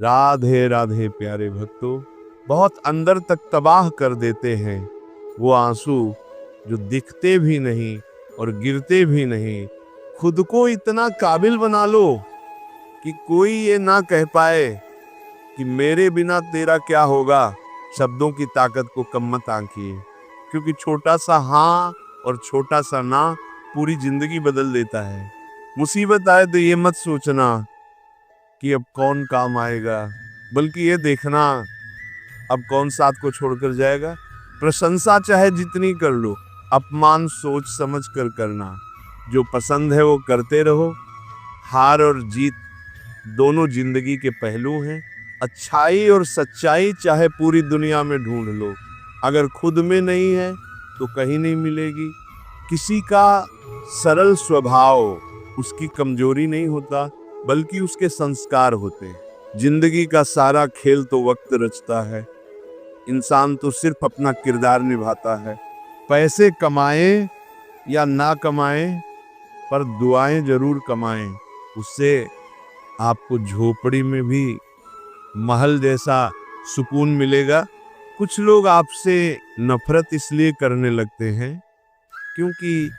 राधे राधे प्यारे भक्तों, बहुत अंदर तक तबाह कर देते हैं वो आंसू जो दिखते भी नहीं और गिरते भी नहीं। खुद को इतना काबिल बना लो कि कोई ये ना कह पाए कि मेरे बिना तेरा क्या होगा। शब्दों की ताकत को कम मत आंकिए, क्योंकि छोटा सा हाँ और छोटा सा ना पूरी जिंदगी बदल देता है। मुसीबत आए तो ये मत सोचना कि अब कौन काम आएगा, बल्कि ये देखना अब कौन साथ को छोड़कर जाएगा। प्रशंसा चाहे जितनी कर लो, अपमान सोच समझ कर करना। जो पसंद है वो करते रहो। हार और जीत दोनों जिंदगी के पहलू हैं। अच्छाई और सच्चाई चाहे पूरी दुनिया में ढूंढ लो, अगर खुद में नहीं है तो कहीं नहीं मिलेगी। किसी का सरल स्वभाव उसकी कमजोरी नहीं होता, बल्कि उसके संस्कार होते हैं। जिंदगी का सारा खेल तो वक्त रचता है, इंसान तो सिर्फ अपना किरदार निभाता है। पैसे कमाए या ना कमाए, पर दुआएं जरूर कमाएं। उससे आपको झोपड़ी में भी महल जैसा सुकून मिलेगा। कुछ लोग आपसे नफरत इसलिए करने लगते हैं क्योंकि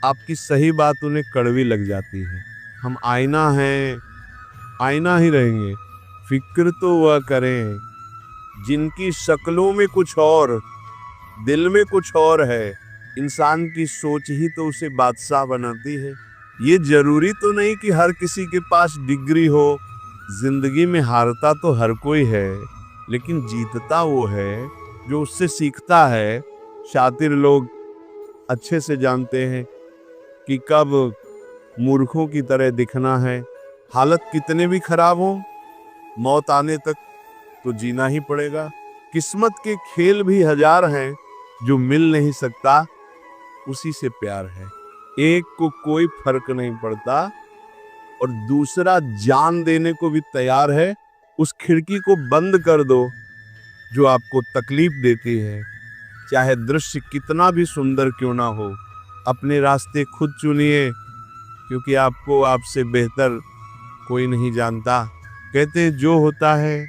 आपकी सही बात उन्हें कड़वी लग जाती है। हम आईना हैं, आईना ही रहेंगे। फिक्र तो वह करें जिनकी शक्लों में कुछ और, दिल में कुछ और है। इंसान की सोच ही तो उसे बादशाह बनाती है। ये जरूरी तो नहीं कि हर किसी के पास डिग्री हो। जिंदगी में हारता तो हर कोई है, लेकिन जीतता वो है जो उससे सीखता है। शातिर लोग अच्छे से जानते हैं कि कब मूर्खों की तरह दिखना है। हालत कितने भी खराब हो, मौत आने तक तो जीना ही पड़ेगा। किस्मत के खेल भी हजार हैं, जो मिल नहीं सकता उसी से प्यार है। एक को कोई फर्क नहीं पड़ता और दूसरा जान देने को भी तैयार है। उस खिड़की को बंद कर दो जो आपको तकलीफ देती है, चाहे दृश्य कितना भी सुंदर क्यों ना हो। अपने रास्ते खुद चुनिए, क्योंकि आपको आपसे बेहतर कोई नहीं जानता। कहते जो होता है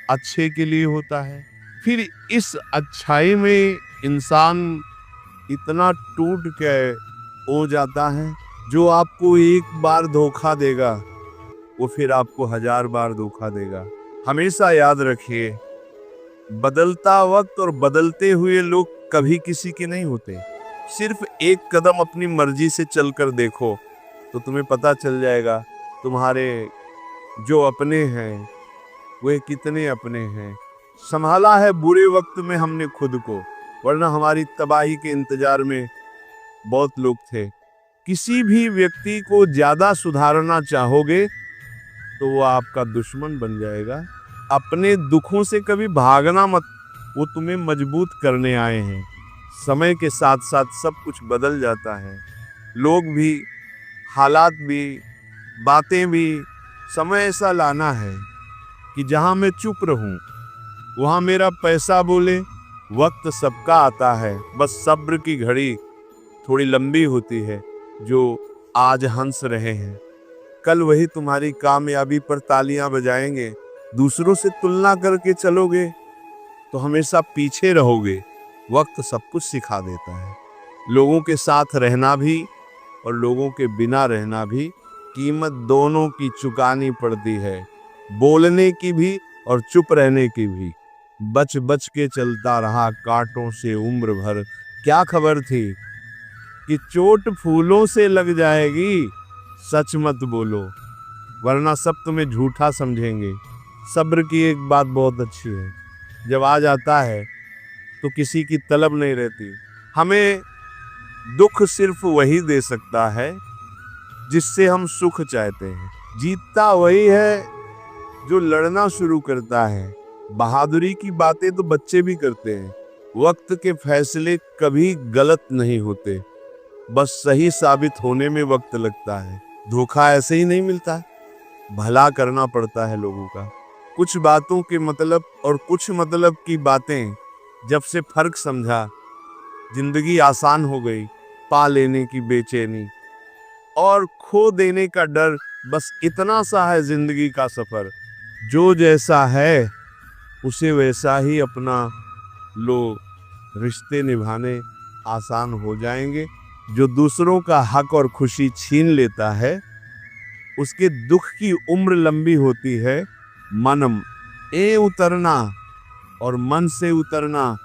अच्छे के लिए होता है। फिर इस अच्छाई में इंसान इतना टूट के हो जाता है, जो आपको एक बार धोखा देगा वो फिर आपको हजार बार धोखा देगा। हमेशा याद रखिए, बदलता वक्त और बदलते हुए लोग कभी किसी के नहीं होते। सिर्फ एक कदम अपनी मर्जी से चलकर देखो तो तुम्हें पता चल जाएगा तुम्हारे जो अपने हैं वे कितने अपने हैं। संभाला है बुरे वक्त में हमने खुद को, वरना हमारी तबाही के इंतजार में बहुत लोग थे। किसी भी व्यक्ति को ज्यादा सुधारना चाहोगे तो वो आपका दुश्मन बन जाएगा। अपने दुखों से कभी भागना मत, वो तुम्हें मजबूत करने आए हैं। समय के साथ साथ सब कुछ बदल जाता है, लोग भी, हालात भी, बातें भी। समय ऐसा लाना है कि जहां मैं चुप रहूं वहां मेरा पैसा बोले। वक्त सबका आता है, बस सब्र की घड़ी थोड़ी लंबी होती है। जो आज हंस रहे हैं, कल वही तुम्हारी कामयाबी पर तालियां बजाएंगे। दूसरों से तुलना करके चलोगे तो हमेशा पीछे रहोगे। वक्त सब कुछ सिखा देता है। लोगों के साथ रहना भी और लोगों के बिना रहना भी, कीमत दोनों की चुकानी पड़ती है। बोलने की भी और चुप रहने की भी। बच बच के चलता रहा कांटों से उम्र भर, क्या खबर थी कि चोट फूलों से लग जाएगी। सच मत बोलो, वरना सब तुम्हें झूठा समझेंगे। सब्र की एक बात बहुत अच्छी है, जब आ जाता है तो किसी की तलब नहीं रहती। हमें दुख सिर्फ वही दे सकता है जिससे हम सुख चाहते हैं। जीतता वही है जो लड़ना शुरू करता है। बहादुरी की बातें तो बच्चे भी करते हैं। वक्त के फैसले कभी गलत नहीं होते, बस सही साबित होने में वक्त लगता है। धोखा ऐसे ही नहीं मिलता, भला करना पड़ता है लोगों का। कुछ बातों के मतलब और कुछ मतलब की बातें जब से फर्क समझा, जिंदगी आसान हो गई। पा लेने की बेचैनी और खो देने का डर, बस इतना सा है जिंदगी का सफर। जो जैसा है उसे वैसा ही अपना लो, रिश्ते निभाने आसान हो जाएंगे। जो दूसरों का हक और खुशी छीन लेता है उसके दुख की उम्र लंबी होती है। मनम ए उतरना और मन से उतरना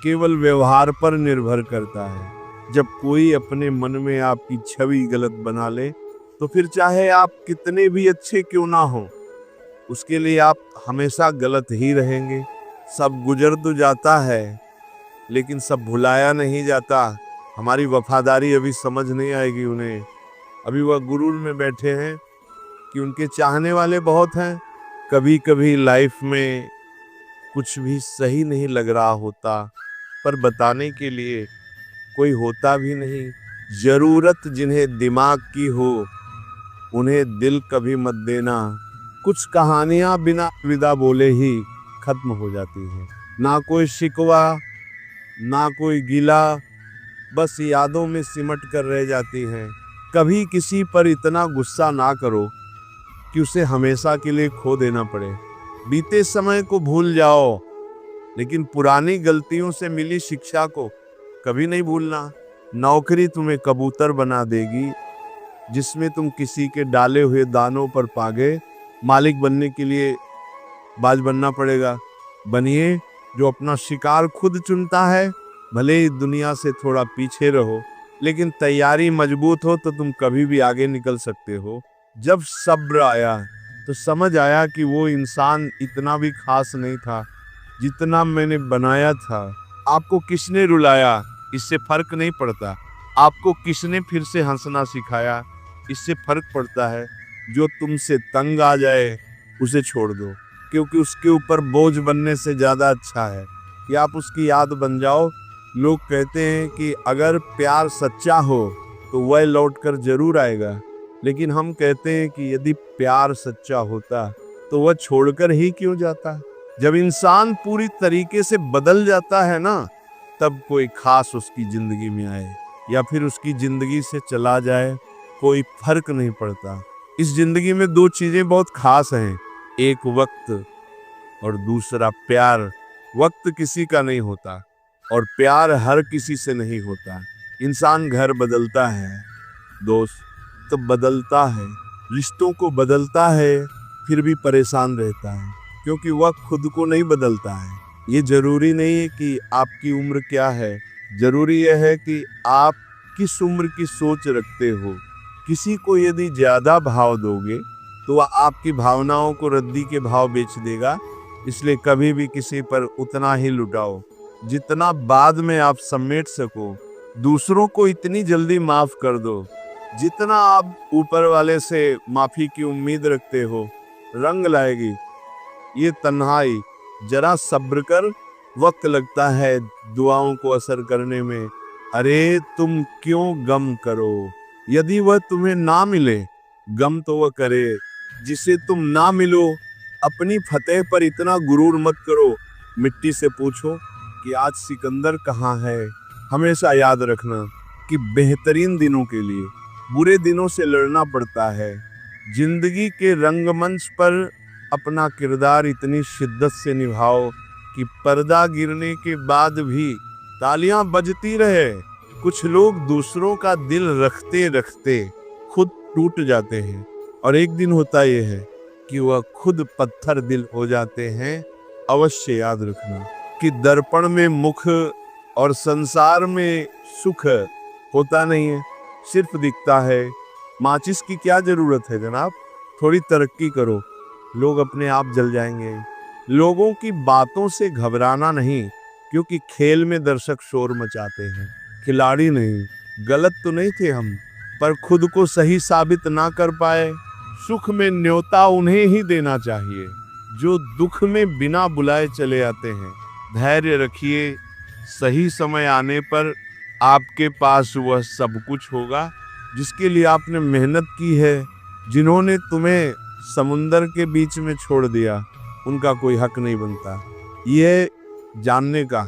केवल व्यवहार पर निर्भर करता है। जब कोई अपने मन में आपकी छवि गलत बना ले तो फिर चाहे आप कितने भी अच्छे क्यों ना हो, उसके लिए आप हमेशा गलत ही रहेंगे। सब गुजर तो जाता है लेकिन सब भुलाया नहीं जाता। हमारी वफादारी अभी समझ नहीं आएगी उन्हें। अभी वह गुरूर में बैठे हैं कि उनके चाहने वाले बहुत हैं। कभी कभी लाइफ में कुछ भी सही नहीं लग रहा होता पर बताने के लिए कोई होता भी नहीं। जरूरत जिन्हें दिमाग की हो उन्हें दिल कभी मत देना। कुछ कहानियां बिना विदा बोले ही खत्म हो जाती हैं। ना कोई शिकवा ना कोई गिला, बस यादों में सिमट कर रह जाती हैं। कभी किसी पर इतना गुस्सा ना करो कि उसे हमेशा के लिए खो देना पड़े। बीते समय को भूल जाओ लेकिन पुरानी गलतियों से मिली शिक्षा को कभी नहीं भूलना। नौकरी तुम्हें कबूतर बना देगी जिसमें तुम किसी के डाले हुए दानों पर पागे। मालिक बनने के लिए बाज बनना पड़ेगा। बनिए जो अपना शिकार खुद चुनता है। भले ही दुनिया से थोड़ा पीछे रहो लेकिन तैयारी मजबूत हो तो तुम कभी भी आगे निकल सकते हो। जब सब्र आया तो समझ आया कि वो इंसान इतना भी खास नहीं था जितना मैंने बनाया था। आपको किसने रुलाया इससे फर्क नहीं पड़ता। आपको किसने फिर से हंसना सिखाया इससे फर्क पड़ता है। जो तुमसे तंग आ जाए उसे छोड़ दो, क्योंकि उसके ऊपर बोझ बनने से ज्यादा अच्छा है कि आप उसकी याद बन जाओ। लोग कहते हैं कि अगर प्यार सच्चा हो तो वह लौटकर जरूर आएगा, लेकिन हम कहते हैं कि यदि प्यार सच्चा होता तो वह छोड़कर ही क्यों जाता। जब इंसान पूरी तरीके से बदल जाता है ना, तब कोई खास उसकी जिंदगी में आए या फिर उसकी जिंदगी से चला जाए कोई फर्क नहीं पड़ता। इस जिंदगी में दो चीजें बहुत खास हैं, एक वक्त और दूसरा प्यार। वक्त किसी का नहीं होता और प्यार हर किसी से नहीं होता। इंसान घर बदलता है, दोस्त तो बदलता है, रिश्तों को बदलता है, फिर भी परेशान रहता है क्योंकि वह खुद को नहीं बदलता है। ये जरूरी नहीं है कि आपकी उम्र क्या है, जरूरी यह है कि आप किस उम्र की सोच रखते हो। किसी को यदि ज्यादा भाव दोगे तो वह आपकी भावनाओं को रद्दी के भाव बेच देगा। इसलिए कभी भी किसी पर उतना ही लुटाओ जितना बाद में आप समेट सको। दूसरों को इतनी जल्दी माफ कर दो जितना आप ऊपर वाले से माफी की उम्मीद रखते हो। रंग लाएगी ये तन्हाई, जरा सब्र कर, वक्त लगता है दुआओं को असर करने में। अरे तुम क्यों गम करो, यदि वह तुम्हें ना मिले गम तो वह करे जिसे तुम ना मिलो। अपनी फतेह पर इतना गुरूर मत करो। मिट्टी से पूछो कि आज सिकंदर कहाँ है। हमेशा याद रखना कि बेहतरीन दिनों के लिए बुरे दिनों से लड़ना पड़ता है। जिंदगी के रंगमंच पर अपना किरदार इतनी शिद्दत से निभाओ कि पर्दा गिरने के बाद भी तालियां बजती रहे। कुछ लोग दूसरों का दिल रखते रखते खुद टूट जाते हैं और एक दिन होता यह है कि वह खुद पत्थर दिल हो जाते हैं। अवश्य याद रखना कि दर्पण में मुख और संसार में सुख होता नहीं है, सिर्फ दिखता है। माचिस की क्या जरूरत है जनाब, थोड़ी तरक्की करो, लोग अपने आप जल जाएंगे। लोगों की बातों से घबराना नहीं, क्योंकि खेल में दर्शक शोर मचाते हैं, खिलाड़ी नहीं। गलत तो नहीं थे हम, पर खुद को सही साबित ना कर पाए। सुख में न्योता उन्हें ही देना चाहिए जो दुख में बिना बुलाए चले आते हैं। धैर्य रखिए, सही समय आने पर आपके पास वह सब कुछ होगा जिसके लिए आपने मेहनत की है। जिन्होंने तुम्हें समुंदर के बीच में छोड़ दिया उनका कोई हक नहीं बनता ये जानने का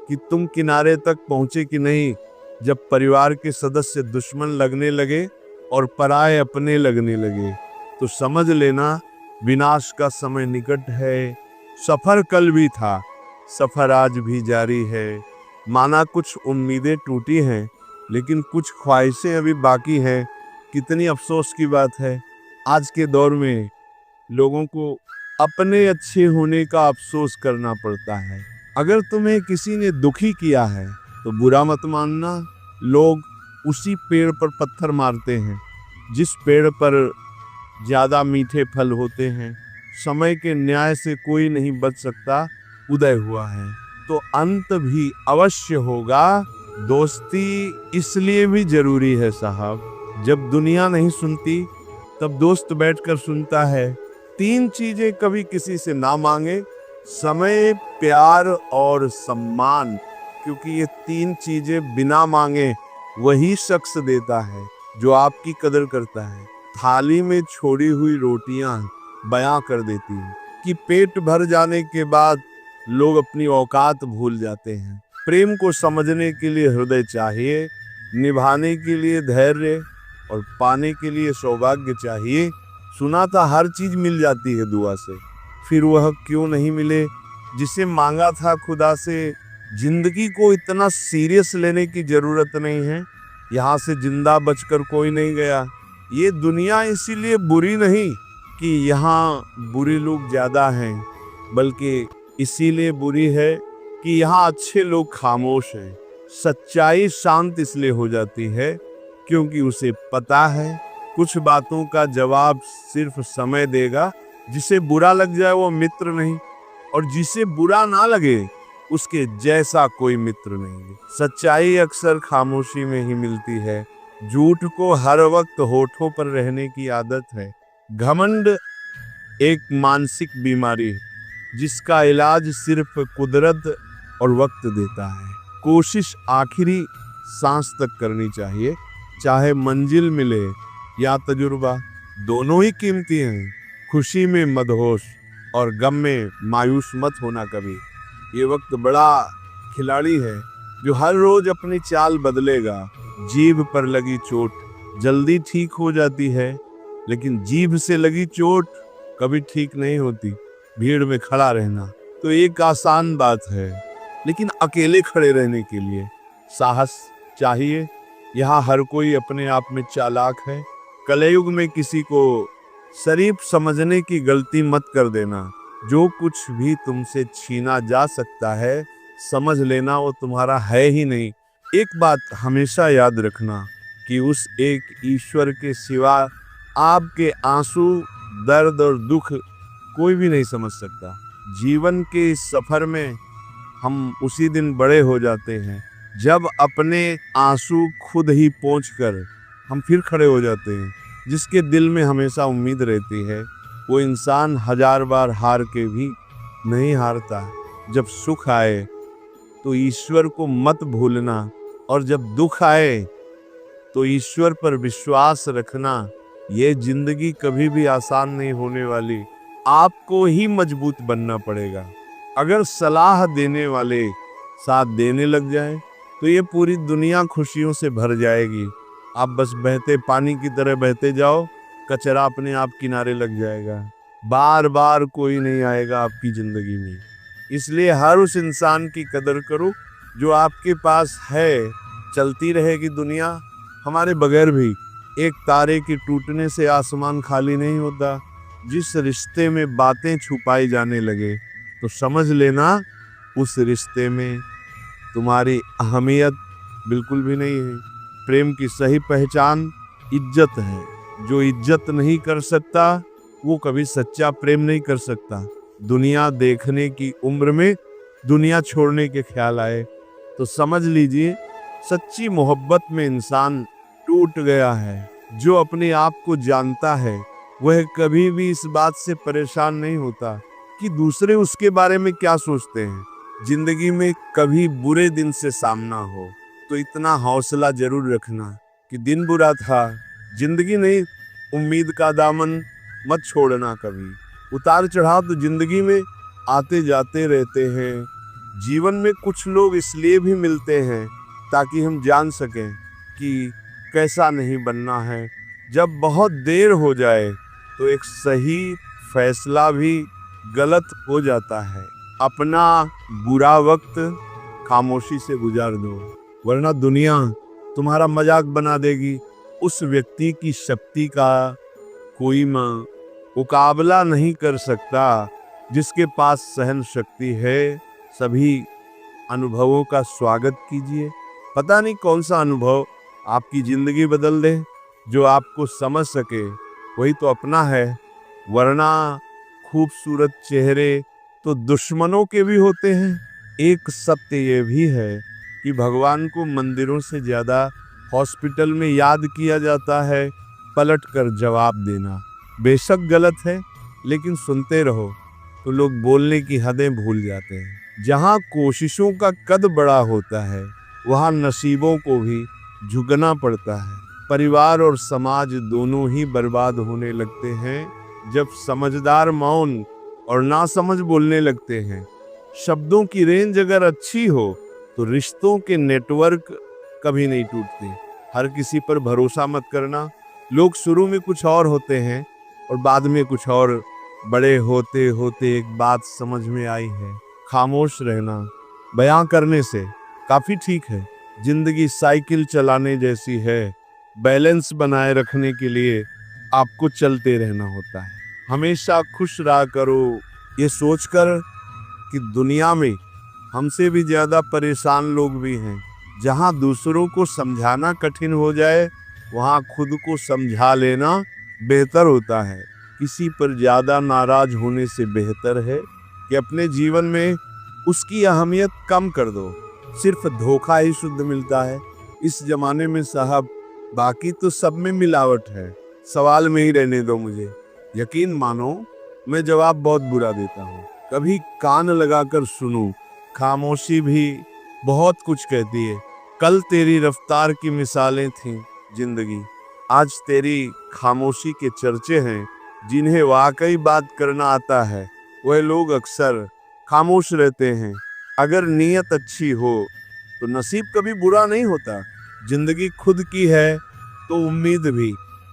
कि तुम किनारे तक पहुंचे कि नहीं। जब परिवार के सदस्य दुश्मन लगने लगे और पराये अपने लगने लगे तो समझ लेना विनाश का समय निकट है। सफर कल भी था, सफर आज भी जारी है। माना कुछ उम्मीदें टूटी हैं, लेकिन कुछ ख्वाहिशें अभी बाकी हैं। कितनी अफसोस की बात है, आज के दौर में लोगों को अपने अच्छे होने का अफसोस करना पड़ता है। अगर तुम्हें किसी ने दुखी किया है तो बुरा मत मानना। लोग उसी पेड़ पर पत्थर मारते हैं जिस पेड़ पर ज्यादा मीठे फल होते हैं। समय के न्याय से कोई नहीं बच सकता। उदय हुआ है तो अंत भी अवश्य होगा। दोस्ती इसलिए भी जरूरी है साहब, जब दुनिया नहीं सुनती तब दोस्त बैठकर सुनता है। 3 चीजें कभी किसी से ना मांगे, समय, प्यार और सम्मान, क्योंकि ये 3 चीजें बिना मांगे वही शख्स देता है जो आपकी कदर करता है। थाली में छोड़ी हुई रोटियां बयां कर देती हैं कि पेट भर जाने के बाद लोग अपनी औकात भूल जाते हैं। प्रेम को समझने के लिए हृदय चाहिए, निभाने के लिए धैर्य और पाने के लिए सौभाग्य चाहिए। सुना था हर चीज मिल जाती है दुआ से, फिर वह क्यों नहीं मिले जिसे मांगा था खुदा से। जिंदगी को इतना सीरियस लेने की जरूरत नहीं है। यहाँ से जिंदा बचकर कोई नहीं गया। ये दुनिया इसीलिए बुरी नहीं कि यहाँ बुरे लोग ज्यादा हैं, बल्कि इसीलिए बुरी है कि यहाँ अच्छे लोग खामोश हैं। सच्चाई शांत इसलिए हो जाती है क्योंकि उसे पता है कुछ बातों का जवाब सिर्फ समय देगा। जिसे बुरा लग जाए वो मित्र नहीं, और जिसे बुरा ना लगे उसके जैसा कोई मित्र नहीं। सच्चाई अक्सर खामोशी में ही मिलती है। झूठ को हर वक्त होठों पर रहने की आदत है। घमंड एक मानसिक बीमारी है जिसका इलाज सिर्फ कुदरत और वक्त देता है। कोशिश आखिरी सांस तक करनी चाहिए, चाहे मंजिल मिले या तजुर्बा, दोनों ही कीमती हैं। खुशी में मदहोश और गम में मायूस मत होना कभी। ये वक्त बड़ा खिलाड़ी है जो हर रोज अपनी चाल बदलेगा। जीभ पर लगी चोट जल्दी ठीक हो जाती है, लेकिन जीभ से लगी चोट कभी ठीक नहीं होती। भीड़ में खड़ा रहना तो एक आसान बात है, लेकिन अकेले खड़े रहने के लिए साहस चाहिए। यहाँ हर कोई अपने आप में चालाक है। कलयुग में किसी को शरीफ समझने की गलती मत कर देना। जो कुछ भी तुमसे छीना जा सकता है, समझ लेना वो तुम्हारा है ही नहीं। एक बात हमेशा याद रखना कि उस एक ईश्वर के सिवा आपके आंसू, दर्द और दुख कोई भी नहीं समझ सकता। जीवन के इस सफर में हम उसी दिन बड़े हो जाते हैं जब अपने आंसू खुद ही पोंछकर हम फिर खड़े हो जाते हैं। जिसके दिल में हमेशा उम्मीद रहती है वो इंसान 1000 बार हार के भी नहीं हारता। जब सुख आए तो ईश्वर को मत भूलना, और जब दुख आए तो ईश्वर पर विश्वास रखना। ये जिंदगी कभी भी आसान नहीं होने वाली, आपको ही मजबूत बनना पड़ेगा। अगर सलाह देने वाले साथ देने लग जाए तो ये पूरी दुनिया खुशियों से भर जाएगी। आप बस बहते पानी की तरह बहते जाओ, कचरा अपने आप किनारे लग जाएगा। बार बार कोई नहीं आएगा आपकी जिंदगी में। इसलिए हर उस इंसान की कदर करो जो आपके पास है। चलती रहेगी दुनिया हमारे बगैर भी। एक तारे के टूटने से आसमान खाली नहीं होता। जिस रिश्ते में बातें छुपाई जाने लगे तो समझ लेना उस रिश्ते में तुम्हारी अहमियत बिल्कुल भी नहीं है। प्रेम की सही पहचान इज्जत है। जो इज्जत नहीं कर सकता वो कभी सच्चा प्रेम नहीं कर सकता। दुनिया देखने की उम्र में दुनिया छोड़ने के ख्याल आए तो समझ लीजिए सच्ची मोहब्बत में इंसान टूट गया है। जो अपने आप को जानता है वह कभी भी इस बात से परेशान नहीं होता कि दूसरे उसके बारे में क्या सोचते हैं। जिंदगी में कभी बुरे दिन से सामना हो तो इतना हौसला जरूर रखना कि दिन बुरा था, जिंदगी नहीं, उम्मीद का दामन मत छोड़ना कभी। उतार चढ़ाव तो जिंदगी में आते जाते रहते हैं। जीवन में कुछ लोग इसलिए भी मिलते हैं ताकि हम जान सकें कि कैसा नहीं बनना है। जब बहुत देर हो जाए तो एक सही फैसला भी गलत हो जाता है। अपना बुरा वक्त खामोशी से गुजार दो, वरना दुनिया तुम्हारा मजाक बना देगी। उस व्यक्ति की शक्ति का कोई मुकाबला नहीं कर सकता जिसके पास सहन शक्ति है। सभी अनुभवों का स्वागत कीजिए। पता नहीं कौन सा अनुभव आपकी जिंदगी बदल दे। जो आपको समझ सके वही तो अपना है, वरना खूबसूरत चेहरे तो दुश्मनों के भी होते हैं। एक सत्य ये भी है कि भगवान को मंदिरों से ज्यादा हॉस्पिटल में याद किया जाता है। पलट कर जवाब देना बेशक गलत है, लेकिन सुनते रहो तो लोग बोलने की हदें भूल जाते हैं। जहाँ कोशिशों का कद बड़ा होता है, वहाँ नसीबों को भी झुकना पड़ता है। परिवार और समाज दोनों ही बर्बाद होने लगते हैं जब समझदार मौन और नासमझ बोलने लगते हैं। शब्दों की रेंज अगर अच्छी हो तो रिश्तों के नेटवर्क कभी नहीं टूटते। हर किसी पर भरोसा मत करना। लोग शुरू में कुछ और होते हैं और बाद में कुछ और। बड़े होते होते एक बात समझ में आई है, खामोश रहना बयां करने से काफी ठीक है। जिंदगी साइकिल चलाने जैसी है। बैलेंस बनाए रखने के लिए आपको चलते रहना होता है। हमेशा खुश रहा करो, ये सोचकर कि दुनिया में हमसे भी ज्यादा परेशान लोग भी हैं। जहां दूसरों को समझाना कठिन हो जाए, वहां खुद को समझा लेना बेहतर होता है। किसी पर ज्यादा नाराज होने से बेहतर है कि अपने जीवन में उसकी अहमियत कम कर दो। सिर्फ धोखा ही शुद्ध मिलता है इस जमाने में साहब, बाकी तो सब में मिलावट है। सवाल में ही रहने दो मुझे। यकीन मानो मैं जवाब बहुत बुरा देता हूँ। कभी कान लगाकर सुनो, खामोशी भी बहुत कुछ कहती है। कल तेरी रफ्तार की मिसालें थीं जिंदगी, आज तेरी खामोशी के चर्चे हैं। जिन्हें वाकई बात करना आता है वह लोग अक्सर खामोश रहते हैं। अगर नीयत अच्छी हो तो नसीब कभी बुरा नहीं होता। जिंदगी खुद की है तो उम्मीद भी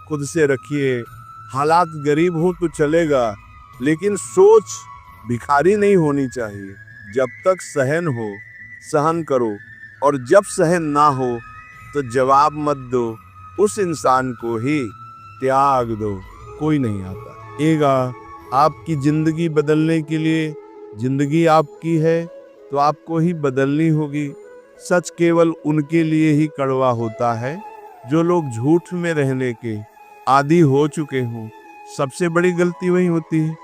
खुद से रखिए। हालात गरीब हो तो चलेगा, लेकिन सोच भिखारी नहीं होनी चाहिए। जब तक सहन हो सहन करो, और जब सहन ना हो तो जवाब मत दो, उस इंसान को ही त्याग दो। कोई नहीं आता एगा आपकी जिंदगी बदलने के लिए। जिंदगी आपकी है तो आपको ही बदलनी होगी। सच केवल उनके लिए ही कड़वा होता है जो लोग झूठ में रहने के आदी हो चुके हों। सबसे बड़ी गलती वही होती है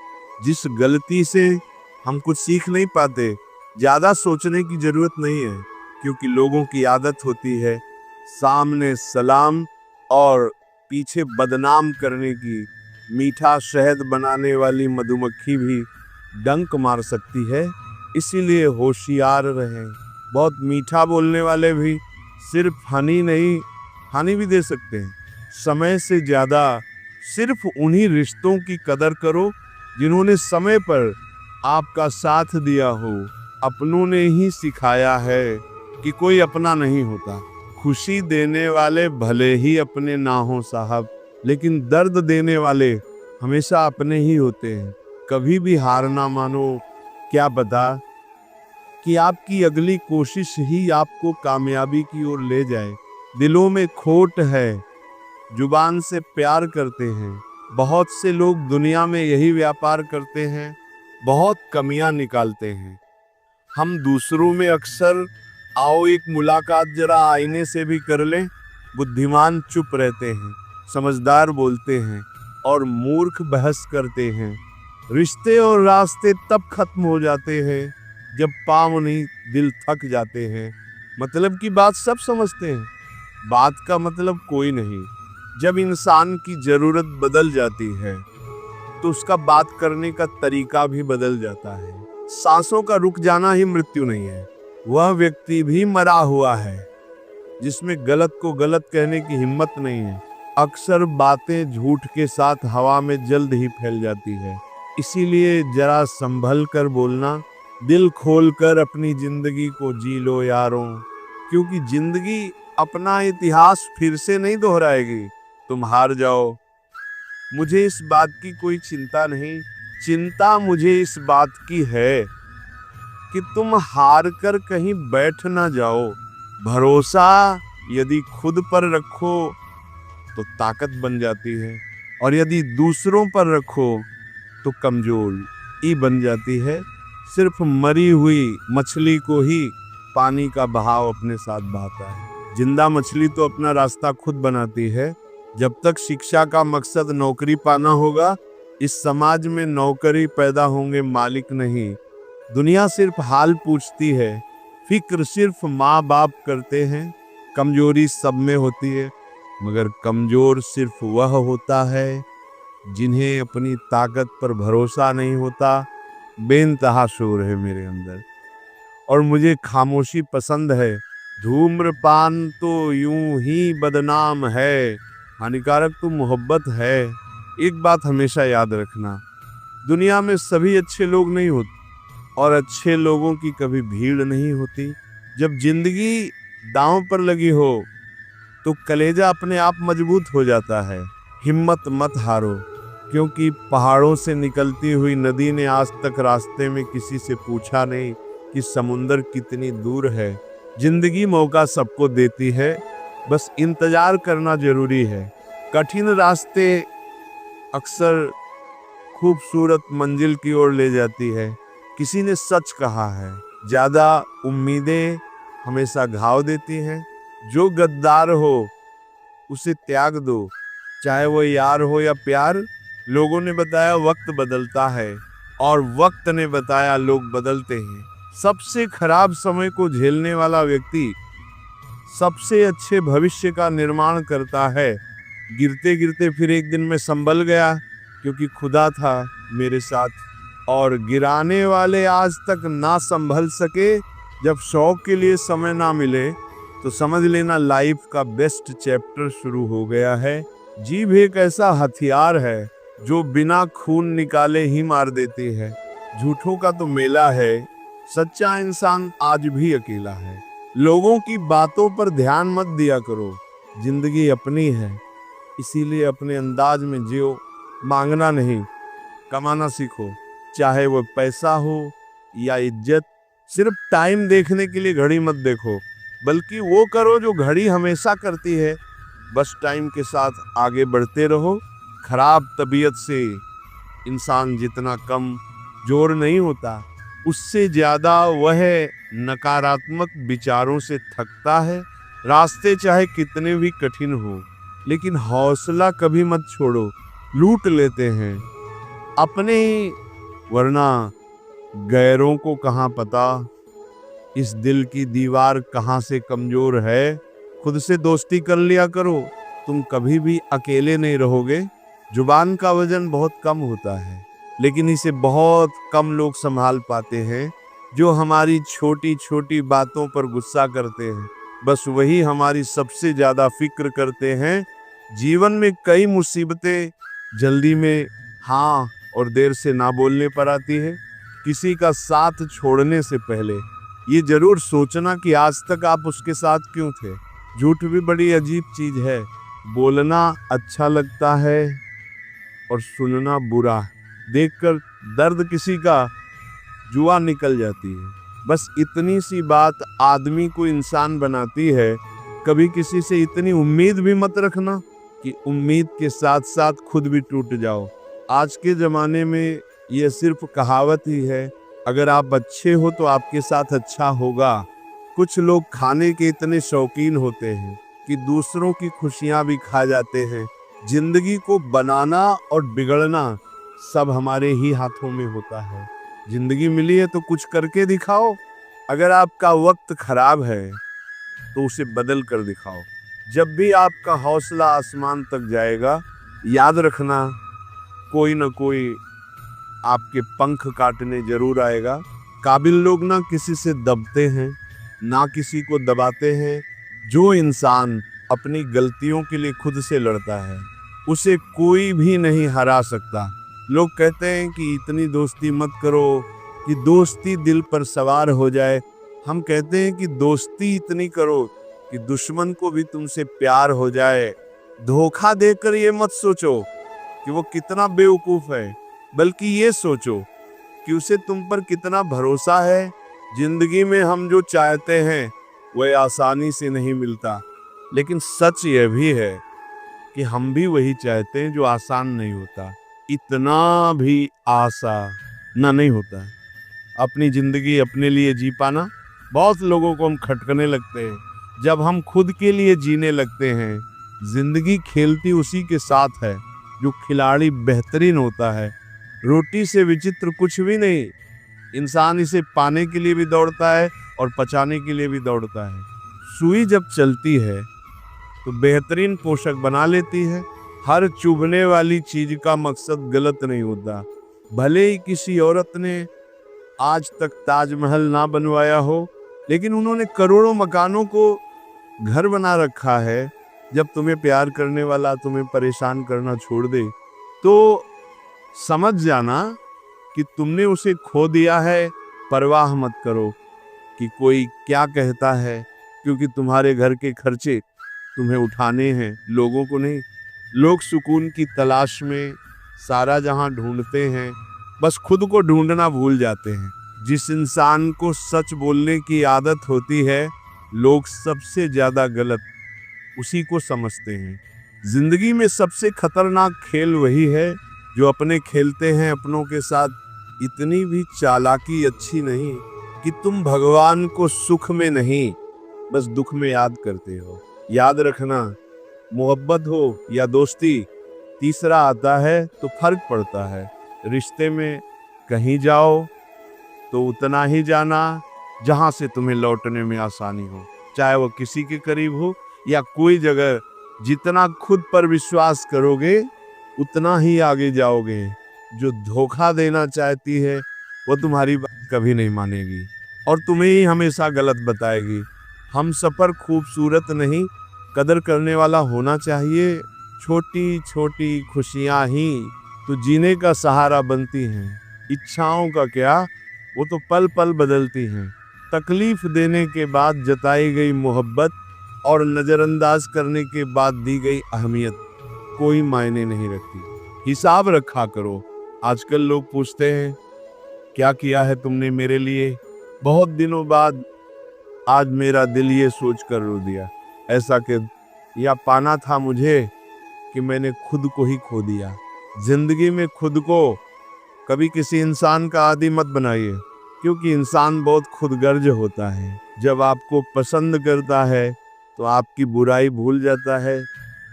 जिस गलती से हम कुछ सीख नहीं पाते। ज्यादा सोचने की जरूरत नहीं है, क्योंकि लोगों की आदत होती है सामने सलाम और पीछे बदनाम करने की। मीठा शहद बनाने वाली मधुमक्खी भी डंक मार सकती है, इसीलिए होशियार रहें। बहुत मीठा बोलने वाले भी सिर्फ हनी नहीं, हानि भी दे सकते हैं। समय से ज्यादा सिर्फ उन्हीं रिश्तों की कदर करो जिन्होंने समय पर आपका साथ दिया हो। अपनों ने ही सिखाया है कि कोई अपना नहीं होता। खुशी देने वाले भले ही अपने ना हो साहब, लेकिन दर्द देने वाले हमेशा अपने ही होते हैं। कभी भी हार ना मानो। क्या पता कि आपकी अगली कोशिश ही आपको कामयाबी की ओर ले जाए। दिलों में खोट है, जुबान से प्यार करते हैं। बहुत से लोग दुनिया में यही व्यापार करते हैं, बहुत कमियां निकालते हैं। हम दूसरों में अक्सर आओ एक मुलाकात जरा आईने से भी कर लें। बुद्धिमान चुप रहते हैं, समझदार बोलते हैं और मूर्ख बहस करते हैं। रिश्ते और रास्ते तब खत्म हो जाते हैं जब पाँव नहीं दिल थक जाते हैं। मतलब की बात सब समझते हैं, बात का मतलब कोई नहीं। जब इंसान की जरूरत बदल जाती है तो उसका बात करने का तरीका भी बदल जाता है। सांसों का रुक जाना ही मृत्यु नहीं है, वह व्यक्ति भी मरा हुआ है जिसमें गलत को गलत कहने की हिम्मत नहीं है। अक्सर बातें झूठ के साथ हवा में जल्द ही फैल जाती है, इसीलिए जरा संभल कर बोलना। दिल खोल कर अपनी जिंदगी को जी लो यारों, क्योंकि जिंदगी अपना इतिहास फिर से नहीं दोहराएगी। तुम हार जाओ, मुझे इस बात की कोई चिंता नहीं चिंता मुझे इस बात की है कि तुम हार कर कहीं बैठ ना जाओ। भरोसा यदि खुद पर रखो तो ताकत बन जाती है, और यदि दूसरों पर रखो तो कमजोरी बन जाती है। सिर्फ मरी हुई मछली को ही पानी का बहाव अपने साथ बहाता है। जिंदा मछली तो अपना रास्ता खुद बनाती है। जब तक शिक्षा का मकसद नौकरी पाना होगा, इस समाज में नौकरी पैदा होंगे, मालिक नहीं। दुनिया सिर्फ हाल पूछती है, फिक्र सिर्फ माँ बाप करते हैं। कमजोरी सब में होती है, मगर कमजोर सिर्फ वह होता है जिन्हें अपनी ताकत पर भरोसा नहीं होता। बेइंतहा शोर है मेरे अंदर, और मुझे खामोशी पसंद है। धूम्रपान तो यूं ही बदनाम है, हानिकारक तो मोहब्बत है। एक बात हमेशा याद रखना, दुनिया में सभी अच्छे लोग नहीं होते, और अच्छे लोगों की कभी भीड़ नहीं होती। जब जिंदगी दांव पर लगी हो तो कलेजा अपने आप मजबूत हो जाता है। हिम्मत मत हारो, क्योंकि पहाड़ों से निकलती हुई नदी ने आज तक रास्ते में किसी से पूछा नहीं कि समुंदर कितनी दूर है। जिंदगी मौका सबको देती है, बस इंतजार करना जरूरी है। कठिन रास्ते अक्सर खूबसूरत मंजिल की ओर ले जाती है। किसी ने सच कहा है, ज्यादा उम्मीदें हमेशा घाव देती हैं। जो गद्दार हो उसे त्याग दो, चाहे वो यार हो या प्यार। लोगों ने बताया वक्त बदलता है, और वक्त ने बताया लोग बदलते हैं। सबसे खराब समय को झेलने वाला व्यक्ति सबसे अच्छे भविष्य का निर्माण करता है। गिरते गिरते फिर एक दिन मैं संभल गया, क्योंकि खुदा था मेरे साथ। और गिराने वाले आज तक ना संभल सके। जब शौक के लिए समय ना मिले तो समझ लेना लाइफ का बेस्ट चैप्टर शुरू हो गया है। जीभ एक ऐसा हथियार है जो बिना खून निकाले ही मार देती है। झूठों का तो मेला है, सच्चा इंसान आज भी अकेला है। लोगों की बातों पर ध्यान मत दिया करो, जिंदगी अपनी है, इसीलिए अपने अंदाज में जियो। मांगना नहीं, कमाना सीखो, चाहे वो पैसा हो या इज्जत। सिर्फ टाइम देखने के लिए घड़ी मत देखो, बल्कि वो करो जो घड़ी हमेशा करती है। बस टाइम के साथ आगे बढ़ते रहो। खराब तबीयत से इंसान जितना कम जोर नहीं होता, उससे ज्यादा वह नकारात्मक विचारों से थकता है। रास्ते चाहे कितने भी कठिन हो, लेकिन हौसला कभी मत छोड़ो। लूट लेते हैं अपने ही, वरना गैरों को कहाँ पता इस दिल की दीवार कहाँ से कमजोर है। खुद से दोस्ती कर लिया करो, तुम कभी भी अकेले नहीं रहोगे। जुबान का वजन बहुत कम होता है, लेकिन इसे बहुत कम लोग संभाल पाते हैं। जो हमारी छोटी छोटी बातों पर गुस्सा करते हैं, बस वही हमारी सबसे ज्यादा फिक्र करते हैं। जीवन में कई मुसीबतें जल्दी में हाँ और देर से ना बोलने पर आती है। किसी का साथ छोड़ने से पहले ये जरूर सोचना कि आज तक आप उसके साथ क्यों थे। झूठ भी बड़ी अजीब चीज है, बोलना अच्छा लगता है और सुनना बुरा। देखकर दर्द किसी का जुआ निकल जाती है। बस इतनी सी बात आदमी को इंसान बनाती है। कभी किसी से इतनी उम्मीद भी मत रखना कि उम्मीद के साथ साथ खुद भी टूट जाओ। आज के जमाने में यह सिर्फ कहावत ही है, अगर आप अच्छे हो तो आपके साथ अच्छा होगा। कुछ लोग खाने के इतने शौकीन होते हैं कि दूसरों की खुशियां भी खा जाते हैं। जिंदगी को बनाना और बिगड़ना सब हमारे ही हाथों में होता है। जिंदगी मिली है तो कुछ करके दिखाओ। अगर आपका वक्त खराब है तो उसे बदल कर दिखाओ। जब भी आपका हौसला आसमान तक जाएगा, याद रखना कोई न कोई आपके पंख काटने जरूर आएगा। काबिल लोग ना किसी से दबते हैं, ना किसी को दबाते हैं। जो इंसान अपनी गलतियों के लिए खुद से लड़ता है, उसे कोई भी नहीं हरा सकता। लोग कहते हैं कि इतनी दोस्ती मत करो कि दोस्ती दिल पर सवार हो जाए। हम कहते हैं कि दोस्ती इतनी करो कि दुश्मन को भी तुमसे प्यार हो जाए। धोखा देकर ये मत सोचो कि वो कितना बेवकूफ है। बल्कि ये सोचो कि उसे तुम पर कितना भरोसा है। जिंदगी में हम जो चाहते हैं वह आसानी से नहीं मिलता, लेकिन सच यह भी है कि हम भी वही चाहते हैं जो आसान नहीं होता। इतना भी आसान नहीं होता। अपनी जिंदगी अपने लिए जी पाना, बहुत लोगों को हम खटकने लगते हैं। जब हम खुद के लिए जीने लगते हैं, जिंदगी खेलती उसी के साथ है जो खिलाड़ी बेहतरीन होता है। रोटी से विचित्र कुछ भी नहीं। इंसान इसे पाने के लिए भी दौड़ता है और पचाने के लिए भी दौड़ता है। सुई जब चलती है तो बेहतरीन पोषक बना लेती है। हर चुभने वाली चीज का मकसद गलत नहीं होता। भले ही किसी औरत ने आज तक ताजमहल ना बनवाया हो, लेकिन उन्होंने करोड़ों मकानों को घर बना रखा है। जब तुम्हें प्यार करने वाला तुम्हें परेशान करना छोड़ दे, तो समझ जाना कि तुमने उसे खो दिया है। परवाह मत करो कि कोई क्या कहता है, क्योंकि तुम्हारे घर के खर्चे तुम्हें उठाने हैं, लोगों को नहीं। लोग सुकून की तलाश में सारा जहां ढूंढते हैं, बस खुद को ढूंढना भूल जाते हैं। जिस इंसान को सच बोलने की आदत होती है, लोग सबसे ज्यादा गलत उसी को समझते हैं। जिंदगी में सबसे खतरनाक खेल वही है जो अपने खेलते हैं अपनों के साथ। इतनी भी चालाकी अच्छी नहीं कि तुम भगवान को सुख में नहीं, बस दुख में याद करते हो। याद रखना, मोहब्बत हो या दोस्ती, तीसरा आता है तो फर्क पड़ता है। रिश्ते में कहीं जाओ तो उतना ही जाना जहां से तुम्हें लौटने में आसानी हो, चाहे वो किसी के करीब हो या कोई जगह। जितना खुद पर विश्वास करोगे उतना ही आगे जाओगे। जो धोखा देना चाहती है वो तुम्हारी बात कभी नहीं मानेगी और तुम्हें ही हमेशा गलत बताएगी। हम सफर खूबसूरत नहीं, कदर करने वाला होना चाहिए। छोटी छोटी खुशियां ही तो जीने का सहारा बनती हैं। इच्छाओं का क्या, वो तो पल पल बदलती हैं। तकलीफ देने के बाद जताई गई मोहब्बत और नजरअंदाज करने के बाद दी गई अहमियत कोई मायने नहीं रखती। हिसाब रखा करो। आजकल लोग पूछते हैं, क्या किया है तुमने मेरे लिए? बहुत दिनों बाद आज मेरा दिल ये सोच कर रो दिया, ऐसा कि या पाना था मुझे कि मैंने खुद को ही खो दिया। जिंदगी में खुद को कभी किसी इंसान का आदी मत बनाइए, क्योंकि इंसान बहुत खुदगर्ज होता है। जब आपको पसंद करता है तो आपकी बुराई भूल जाता है,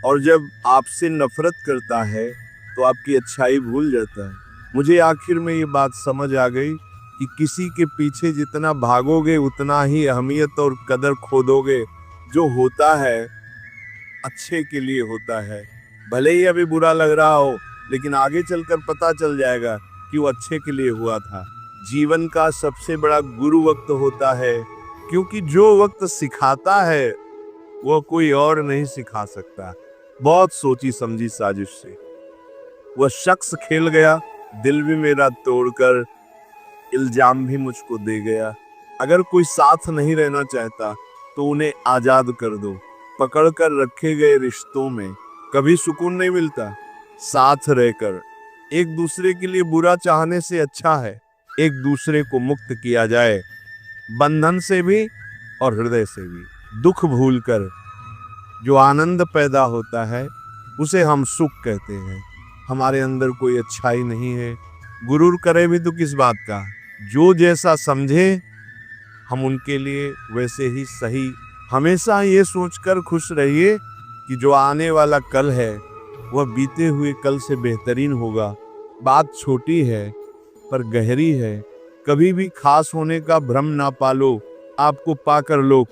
और जब आपसे नफरत करता है तो आपकी अच्छाई भूल जाता है। मुझे आखिर में ये बात समझ आ गई कि किसी के पीछे जितना भागोगे उतना ही अहमियत और कदर खो दोगे। जो होता है अच्छे के लिए होता है, भले ही अभी बुरा लग रहा हो, लेकिन आगे चलकर पता चल जाएगा कि वो अच्छे के लिए हुआ था। जीवन का सबसे बड़ा गुरु वक्त होता है, क्योंकि जो वक्त सिखाता है वो कोई और नहीं सिखा सकता। बहुत सोची समझी साजिश से वह शख्स खेल गया, दिल भी मेरा तोड़कर, इल्जाम भी मुझको दे गया। अगर कोई साथ नहीं रहना चाहता तो उन्हें आजाद कर दो। पकड़ कर रखे गए रिश्तों में कभी सुकून नहीं मिलता। साथ रहकर एक दूसरे के लिए बुरा चाहने से अच्छा है एक दूसरे को मुक्त किया जाए, बंधन से भी और हृदय से भी। दुख भूलकर जो आनंद पैदा होता है उसे हम सुख कहते हैं। हमारे अंदर कोई अच्छाई नहीं है, गुरूर करे भी तो किस बात का। जो जैसा समझे हम उनके लिए वैसे ही सही। हमेशा ये सोचकर खुश रहिए कि जो आने वाला कल है वह बीते हुए कल से बेहतरीन होगा। बात छोटी है पर गहरी है। कभी भी खास होने का भ्रम ना पालो। आपको पाकर लोग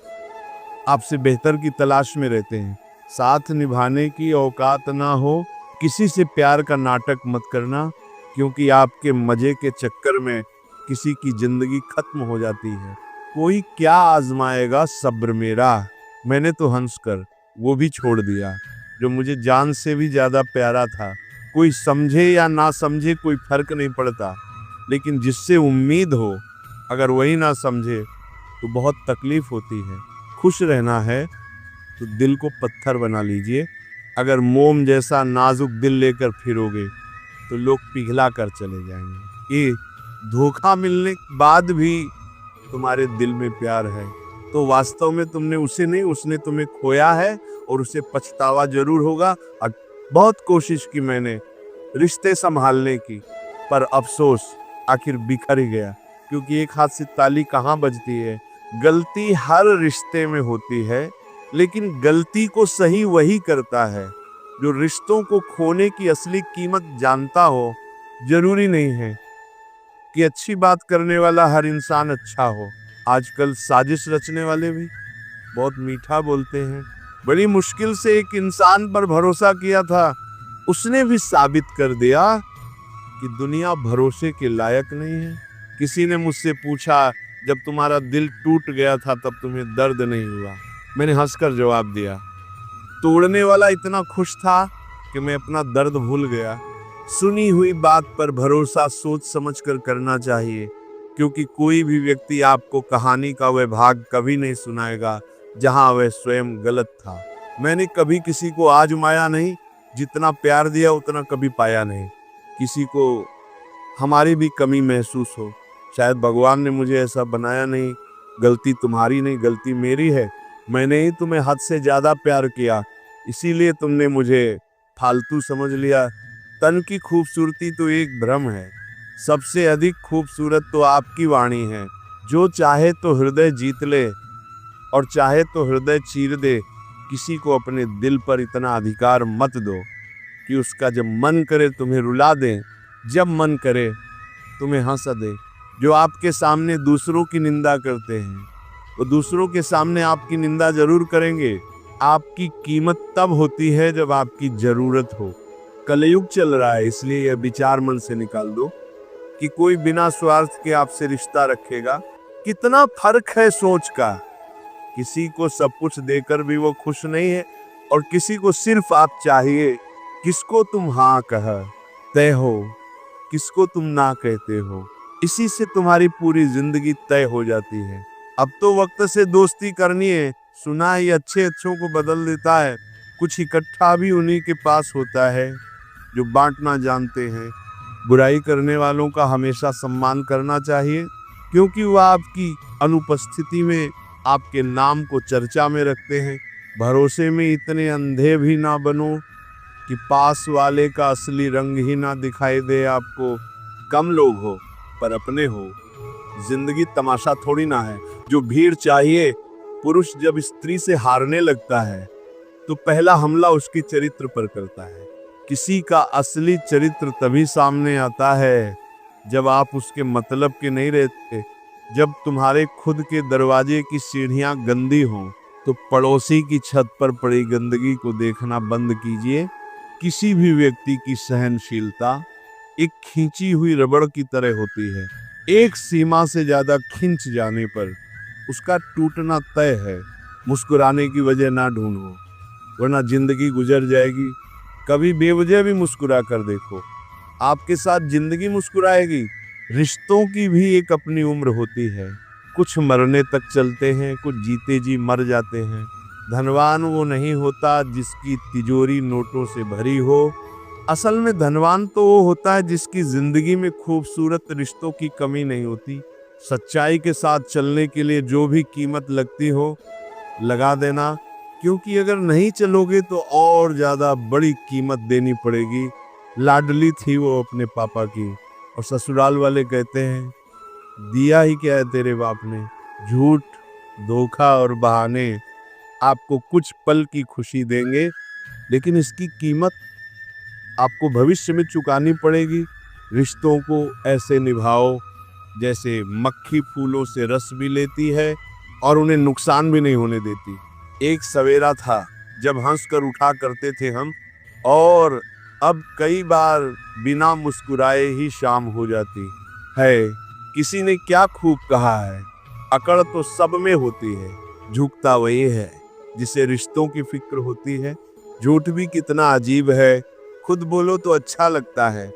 आपसे बेहतर की तलाश में रहते हैं। साथ निभाने की औकात ना हो, किसी से प्यार का नाटक मत करना, क्योंकि आपके मजे के चक्कर में किसी की जिंदगी खत्म हो जाती है। कोई क्या आजमाएगा सब्र मेरा, मैंने तो हंस कर वो भी छोड़ दिया जो मुझे जान से भी ज्यादा प्यारा था। कोई समझे या ना समझे कोई फर्क नहीं पड़ता, लेकिन जिससे उम्मीद हो अगर वही ना समझे तो बहुत तकलीफ होती है। खुश रहना है तो दिल को पत्थर बना लीजिए। अगर मोम जैसा नाजुक दिल लेकर फिरोगे तो लोग पिघला कर चले जाएंगे। ये धोखा मिलने के बाद भी तुम्हारे दिल में प्यार है तो वास्तव में तुमने उसे नहीं, उसने तुम्हें खोया है और उसे पछतावा जरूर होगा। और बहुत कोशिश की मैंने रिश्ते संभालने की, पर अफसोस आखिर बिखर ही गया, क्योंकि एक हाथ से ताली कहाँ बजती है। गलती हर रिश्ते में होती है, लेकिन गलती को सही वही करता है जो रिश्तों को खोने की असली कीमत जानता हो। जरूरी नहीं है कि अच्छी बात करने वाला हर इंसान अच्छा हो। आजकल साजिश रचने वाले भी बहुत मीठा बोलते हैं। बड़ी मुश्किल से एक इंसान पर भरोसा किया था, उसने भी साबित कर दिया कि दुनिया भरोसे के लायक नहीं है। किसी ने मुझसे पूछा, जब तुम्हारा दिल टूट गया था तब तुम्हें दर्द नहीं हुआ? मैंने हंसकर जवाब दिया, तोड़ने वाला इतना खुश था कि मैं अपना दर्द भूल गया। सुनी हुई बात पर भरोसा सोच समझकर करना चाहिए, क्योंकि कोई भी व्यक्ति आपको कहानी का वह भाग कभी नहीं सुनाएगा जहां वह स्वयं गलत था। मैंने कभी किसी को आजमाया नहीं, जितना प्यार दिया उतना कभी पाया नहीं। किसी को हमारी भी कमी महसूस हो, शायद भगवान ने मुझे ऐसा बनाया नहीं। गलती तुम्हारी नहीं, गलती मेरी है। मैंने ही तुम्हें हद से ज़्यादा प्यार किया, इसीलिए तुमने मुझे फालतू समझ लिया। तन की खूबसूरती तो एक भ्रम है, सबसे अधिक खूबसूरत तो आपकी वाणी है। जो चाहे तो हृदय जीत ले और चाहे तो हृदय चीर दे। किसी को अपने दिल पर इतना अधिकार मत दो कि उसका जब मन करे तुम्हें रुला दे, जब मन करे तुम्हें हंसा दे। जो आपके सामने दूसरों की निंदा करते हैं वो दूसरों के सामने आपकी निंदा जरूर करेंगे। आपकी कीमत तब होती है जब आपकी जरूरत हो। कलयुग चल रहा है, इसलिए यह विचार मन से निकाल दो कि कोई बिना स्वार्थ के आपसे रिश्ता रखेगा। कितना फर्क है सोच का। किसी को सब कुछ देकर भी वो खुश नहीं है और किसी को सिर्फ आप चाहिए। किसको तुम हाँ कह तय हो, किसको तुम ना कहते हो, इसी से तुम्हारी पूरी जिंदगी तय हो जाती है। अब तो वक्त से दोस्ती करनी है। सुना ही अच्छे अच्छों को बदल देता है। कुछ इकट्ठा भी उन्हीं के पास होता है जो बांटना जानते हैं। बुराई करने वालों का हमेशा सम्मान करना चाहिए, क्योंकि वह आपकी अनुपस्थिति में आपके नाम को चर्चा में रखते हैं। भरोसे में इतने अंधे भी ना बनो कि पास वाले का असली रंग ही ना दिखाई दे आपको। कम लोग हो पर अपने हो। जिंदगी तमाशा थोड़ी ना है जो भीड़ चाहिए। पुरुष जब स्त्री से हारने लगता है तो पहला हमला उसके चरित्र पर करता है। किसी का असली चरित्र तभी सामने आता है जब आप उसके मतलब के नहीं रहते। जब तुम्हारे खुद के दरवाजे की सीढ़ियां गंदी हों तो पड़ोसी की छत पर पड़ी गंदगी को देखना बंद कीजिए। किसी भी व्यक्ति की सहनशीलता एक खींची हुई रबड़ की तरह होती है। एक सीमा से ज्यादा खिंच जाने पर उसका टूटना तय है। मुस्कुराने की वजह ना ढूंढो, वरना जिंदगी गुजर जाएगी। कभी बेवजह भी मुस्कुरा कर देखो, आपके साथ जिंदगी मुस्कुराएगी। रिश्तों की भी एक अपनी उम्र होती है। कुछ मरने तक चलते हैं, कुछ जीते जी मर जाते हैं। धनवान वो नहीं होता जिसकी तिजोरी नोटों से भरी हो। असल में धनवान तो वो होता है जिसकी जिंदगी में खूबसूरत रिश्तों की कमी नहीं होती। सच्चाई के साथ चलने के लिए जो भी कीमत लगती हो लगा देना, क्योंकि अगर नहीं चलोगे तो और ज्यादा बड़ी कीमत देनी पड़ेगी। लाडली थी वो अपने पापा की, और ससुराल वाले कहते हैं दिया ही क्या है तेरे बाप ने। झूठ, धोखा और बहाने आपको कुछ पल की खुशी देंगे, लेकिन इसकी कीमत आपको भविष्य में चुकानी पड़ेगी। रिश्तों को ऐसे निभाओ जैसे मक्खी फूलों से रस भी लेती है और उन्हें नुकसान भी नहीं होने देती। एक सवेरा था जब हंसकर उठा करते थे हम, और अब कई बार बिना मुस्कुराए ही शाम हो जाती है। किसी ने क्या खूब कहा है, अकड़ तो सब में होती है, झुकता वही है जिसे रिश्तों की फिक्र होती है। झूठ भी कितना अजीब है। खुद बोलो तो अच्छा लगता है,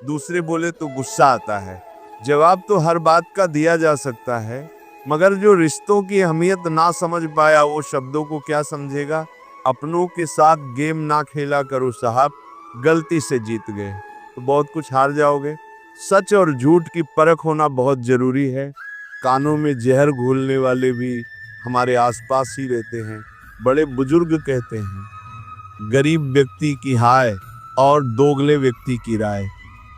दूसरे बोले तो गुस्सा आता है। जवाब तो हर बात का दिया जा सकता है, मगर जो रिश्तों की अहमियत ना समझ पाया वो शब्दों को क्या समझेगा। अपनों के साथ गेम ना खेला करो साहब, गलती से जीत गए। तो बहुत कुछ हार जाओगे। सच और झूठ की परख होना बहुत जरूरी है। कानों में जहर घोलने वाले भी हमारे आसपास ही रहते हैं। बड़े बुजुर्ग कहते हैं, गरीब व्यक्ति की हाय और दोगले व्यक्ति की राय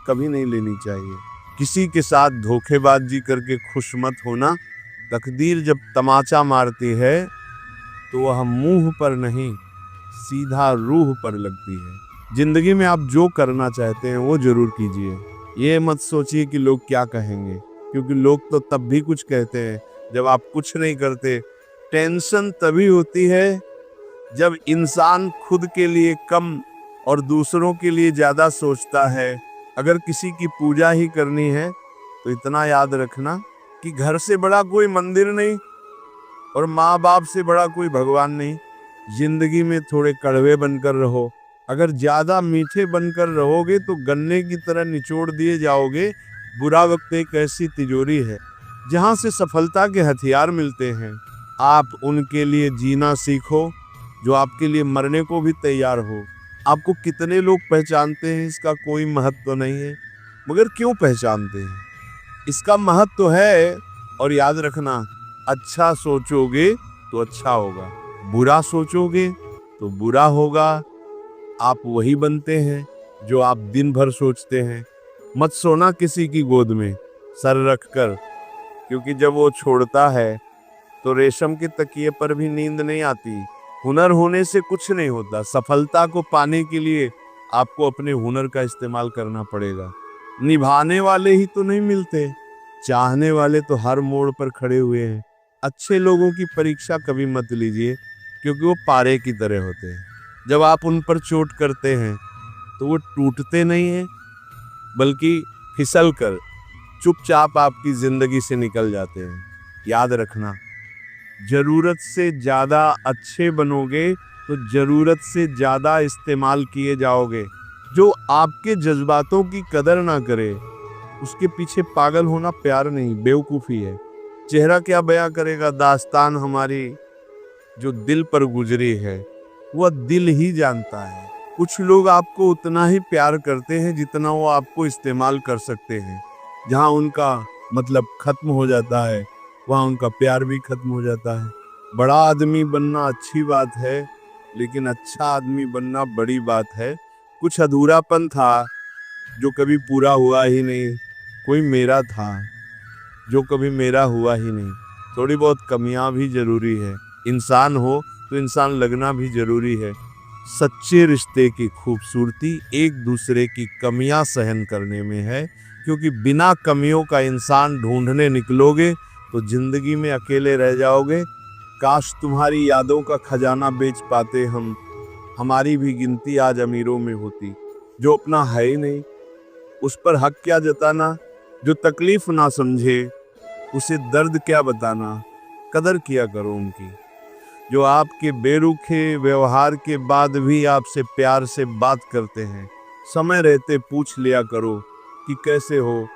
कभी नहीं लेनी चाहिए। किसी के साथ धोखेबाजी करके खुश मत होना। तकदीर जब तमाचा मारती है तो वह मुंह पर नहीं, सीधा रूह पर लगती है। जिंदगी में आप जो करना चाहते हैं वो जरूर कीजिए। ये मत सोचिए कि लोग क्या कहेंगे, क्योंकि लोग तो तब भी कुछ कहते हैं जब आप कुछ नहीं करते। टेंशन तभी होती है जब इंसान खुद के लिए कम और दूसरों के लिए ज्यादा सोचता है। अगर किसी की पूजा ही करनी है तो इतना याद रखना कि घर से बड़ा कोई मंदिर नहीं और माँ बाप से बड़ा कोई भगवान नहीं। जिंदगी में थोड़े कड़वे बनकर रहो। अगर ज्यादा मीठे बनकर रहोगे तो गन्ने की तरह निचोड़ दिए जाओगे। बुरा वक्त एक ऐसी तिजोरी है जहां से सफलता के हथियार मिलते हैं। आप उनके लिए जीना सीखो जो आपके लिए मरने को भी तैयार हो। आपको कितने लोग पहचानते हैं इसका कोई महत्व नहीं है, मगर क्यों पहचानते हैं इसका महत्व है। और याद रखना, अच्छा सोचोगे तो अच्छा होगा, बुरा सोचोगे तो बुरा होगा। आप वही बनते हैं जो आप दिन भर सोचते हैं। मत सोना किसी की गोद में सर रखकर, क्योंकि जब वो छोड़ता है तो रेशम के तकिए पर भी नींद नहीं आती। हुनर होने से कुछ नहीं होता। सफलता को पाने के लिए आपको अपने हुनर का इस्तेमाल करना पड़ेगा। निभाने वाले ही तो नहीं मिलते, चाहने वाले तो हर मोड़ पर खड़े हुए हैं। अच्छे लोगों की परीक्षा कभी मत लीजिए, क्योंकि वो पारे की तरह होते हैं। जब आप उन पर चोट करते हैं तो वो टूटते नहीं हैं, बल्कि फिसल कर चुपचाप आपकी जिंदगी से निकल जाते हैं। याद रखना, जरूरत से ज्यादा अच्छे बनोगे तो जरूरत से ज्यादा इस्तेमाल किए जाओगे। जो आपके जज्बातों की कदर ना करे उसके पीछे पागल होना प्यार नहीं, बेवकूफ़ी है। चेहरा क्या बयां करेगा दास्तान हमारी जो दिल पर गुजरी है, वह दिल ही जानता है। कुछ लोग आपको उतना ही प्यार करते हैं जितना वो आपको इस्तेमाल कर सकते हैं। जहां उनका मतलब खत्म हो जाता है वहां उनका प्यार भी खत्म हो जाता है। बड़ा आदमी बनना अच्छी बात है, लेकिन अच्छा आदमी बनना बड़ी बात है। कुछ अधूरापन था जो कभी पूरा हुआ ही नहीं। कोई मेरा था जो कभी मेरा हुआ ही नहीं। थोड़ी बहुत कमियां भी जरूरी है। इंसान हो तो इंसान लगना भी जरूरी है। सच्चे रिश्ते की खूबसूरती एक दूसरे की कमियां सहन करने में है, क्योंकि बिना कमियों का इंसान ढूंढने निकलोगे तो जिंदगी में अकेले रह जाओगे। काश तुम्हारी यादों का खजाना बेच पाते हम, हमारी भी गिनती आज अमीरों में होती। जो अपना है ही नहीं उस पर हक क्या जताना, जो तकलीफ ना समझे उसे दर्द क्या बताना। कदर किया करो उनकी जो आपके बेरुखे व्यवहार के बाद भी आपसे प्यार से बात करते हैं। समय रहते पूछ लिया करो कि कैसे हो।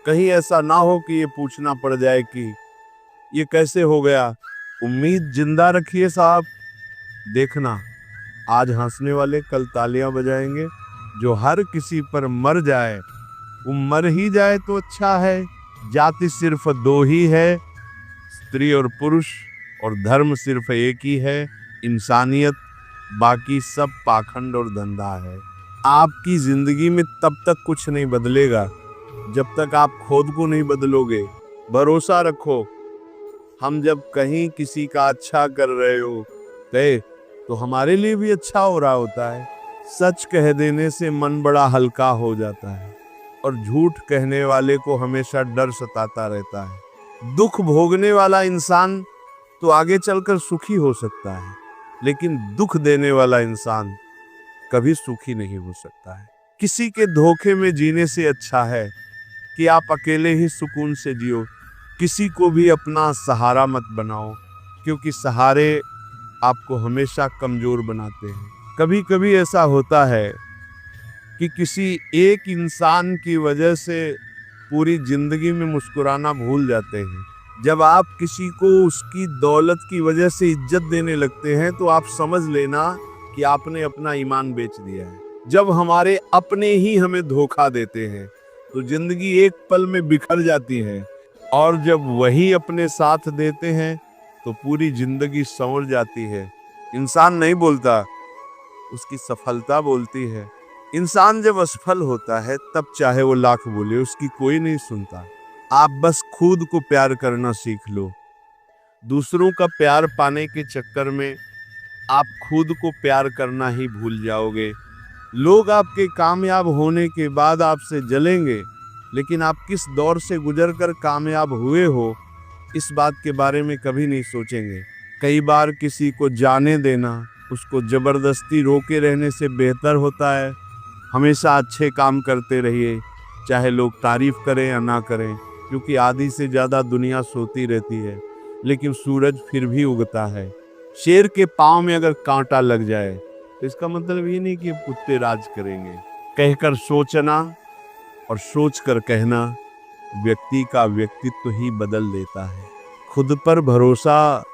कहीं ऐसा ना हो कि ये पूछना पड़ जाए कि ये कैसे हो गया। उम्मीद जिंदा रखिए साहब। देखना, आज हंसने वाले कल तालियां बजाएंगे। जो हर किसी पर मर जाए वो मर ही जाए तो अच्छा है। जाति सिर्फ दो ही है, स्त्री और पुरुष, और धर्म सिर्फ एक ही है, इंसानियत। बाकी सब पाखंड और धंधा है। आपकी जिंदगी में तब तक कुछ नहीं बदलेगा जब तक आप खुद को नहीं बदलोगे। भरोसा रखो, हम जब कहीं किसी का अच्छा कर रहे हो तो हमारे लिए भी अच्छा हो रहा होता है। सच कह देने से मन बड़ा हल्का हो जाता है, और झूठ कहने वाले को हमेशा डर सताता रहता है। दुख भोगने वाला इंसान तो आगे चलकर सुखी हो सकता है, लेकिन दुख देने वाला इंसान कभी सुखी नहीं हो सकता है। किसी के धोखे में जीने से अच्छा है कि आप अकेले ही सुकून से जियो। किसी को भी अपना सहारा मत बनाओ, क्योंकि सहारे आपको हमेशा कमजोर बनाते हैं। कभी कभी ऐसा होता है कि किसी एक इंसान की वजह से पूरी जिंदगी में मुस्कुराना भूल जाते हैं। जब आप किसी को उसकी दौलत की वजह से इज्जत देने लगते हैं तो आप समझ लेना कि आपने अपना ईमान बेच दिया है। जब हमारे अपने ही हमें धोखा देते हैं तो जिंदगी एक पल में बिखर जाती है, और जब वही अपने साथ देते हैं तो पूरी जिंदगी संवर जाती है। इंसान नहीं बोलता, उसकी सफलता बोलती है। इंसान जब असफल होता है तब चाहे वो लाख बोले उसकी कोई नहीं सुनता। आप बस खुद को प्यार करना सीख लो। दूसरों का प्यार पाने के चक्कर में आप खुद को प्यार करना ही भूल जाओगे। लोग आपके कामयाब होने के बाद आपसे जलेंगे, लेकिन आप किस दौर से गुजरकर कामयाब हुए हो इस बात के बारे में कभी नहीं सोचेंगे। कई बार किसी को जाने देना उसको जबरदस्ती रोके रहने से बेहतर होता है। हमेशा अच्छे काम करते रहिए, चाहे लोग तारीफ करें या ना करें, क्योंकि आधी से ज़्यादा दुनिया सोती रहती है लेकिन सूरज फिर भी उगता है। शेर के पाँव में अगर कांटा लग जाए तो इसका मतलब ये नहीं कि कुत्ते राज करेंगे। कहकर सोचना और सोचकर कहना व्यक्ति का व्यक्तित्व ही बदल देता है। खुद पर भरोसा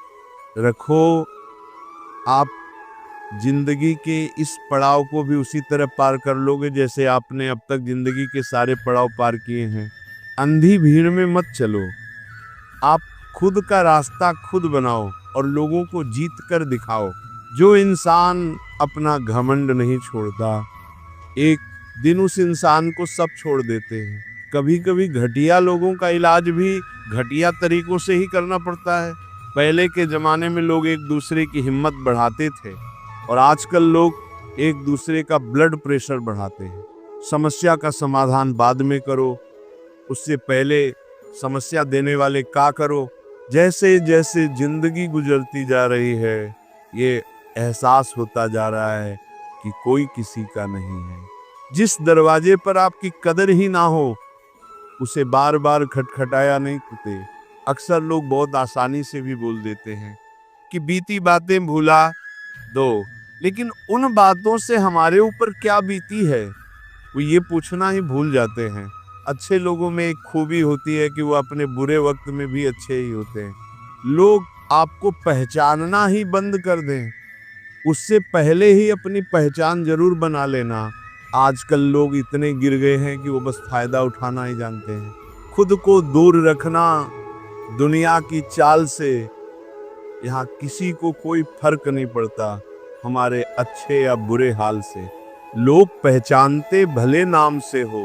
रखो। आप जिंदगी के इस पड़ाव को भी उसी तरह पार कर लोगे जैसे आपने अब तक जिंदगी के सारे पड़ाव पार किए हैं। अंधी भीड़ में मत चलो। आप खुद का रास्ता खुद बनाओ और लोगों को जीत कर दिखाओ। जो इंसान अपना घमंड नहीं छोड़ता, एक दिन उस इंसान को सब छोड़ देते हैं। कभी कभी घटिया लोगों का इलाज भी घटिया तरीकों से ही करना पड़ता है। पहले के जमाने में लोग एक दूसरे की हिम्मत बढ़ाते थे और आजकल लोग एक दूसरे का ब्लड प्रेशर बढ़ाते हैं। समस्या का समाधान बाद में करो, उससे पहले समस्या देने वाले का करो। जैसे जैसे जिंदगी गुजरती जा रही है ये एहसास होता जा रहा है कि कोई किसी का नहीं है। जिस दरवाजे पर आपकी कदर ही ना हो उसे बार बार खटखटाया नहीं करते। अक्सर लोग बहुत आसानी से भी बोल देते हैं कि बीती बातें भुला दो, लेकिन उन बातों से हमारे ऊपर क्या बीती है वो ये पूछना ही भूल जाते हैं। अच्छे लोगों में एक खूबी होती है कि वो अपने बुरे वक्त में भी अच्छे ही होते हैं। लोग आपको पहचानना ही बंद कर दें उससे पहले ही अपनी पहचान जरूर बना लेना। आजकल लोग इतने गिर गए हैं कि वो बस फायदा उठाना ही जानते हैं। खुद को दूर रखना दुनिया की चाल से। यहाँ किसी को कोई फर्क नहीं पड़ता हमारे अच्छे या बुरे हाल से। लोग पहचानते भले नाम से हो,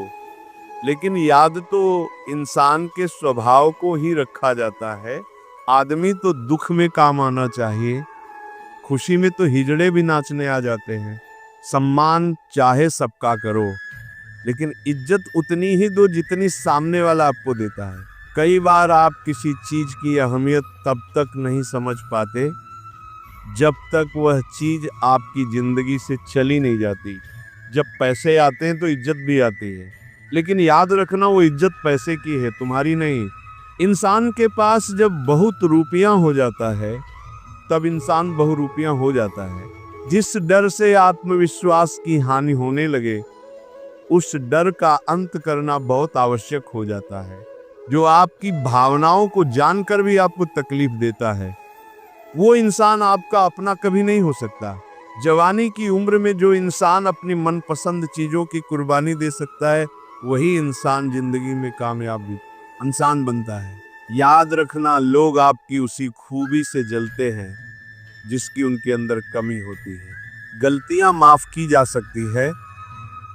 लेकिन याद तो इंसान के स्वभाव को ही रखा जाता है। आदमी तो दुख में काम आना चाहिए, खुशी में तो हिजड़े भी नाचने आ जाते हैं। सम्मान चाहे सबका करो, लेकिन इज्जत उतनी ही दो जितनी सामने वाला आपको देता है। कई बार आप किसी चीज की अहमियत तब तक नहीं समझ पाते जब तक वह चीज आपकी जिंदगी से चली नहीं जाती। जब पैसे आते हैं तो इज्जत भी आती है, लेकिन याद रखना वो इज्जत पैसे की है, तुम्हारी नहीं। इंसान के पास जब बहुत रुपयां हो जाता है तब इंसान बहुरूपियां हो जाता है। जिस डर से आत्मविश्वास की हानि होने लगे उस डर का अंत करना बहुत आवश्यक हो जाता है। जो आपकी भावनाओं को जानकर भी आपको तकलीफ देता है वो इंसान आपका अपना कभी नहीं हो सकता। जवानी की उम्र में जो इंसान अपनी मनपसंद चीजों की कुर्बानी दे सकता है वही इंसान जिंदगी में कामयाब इंसान बनता है। याद रखना लोग आपकी उसी खूबी से जलते हैं जिसकी उनके अंदर कमी होती है। गलतियां माफ की जा सकती है,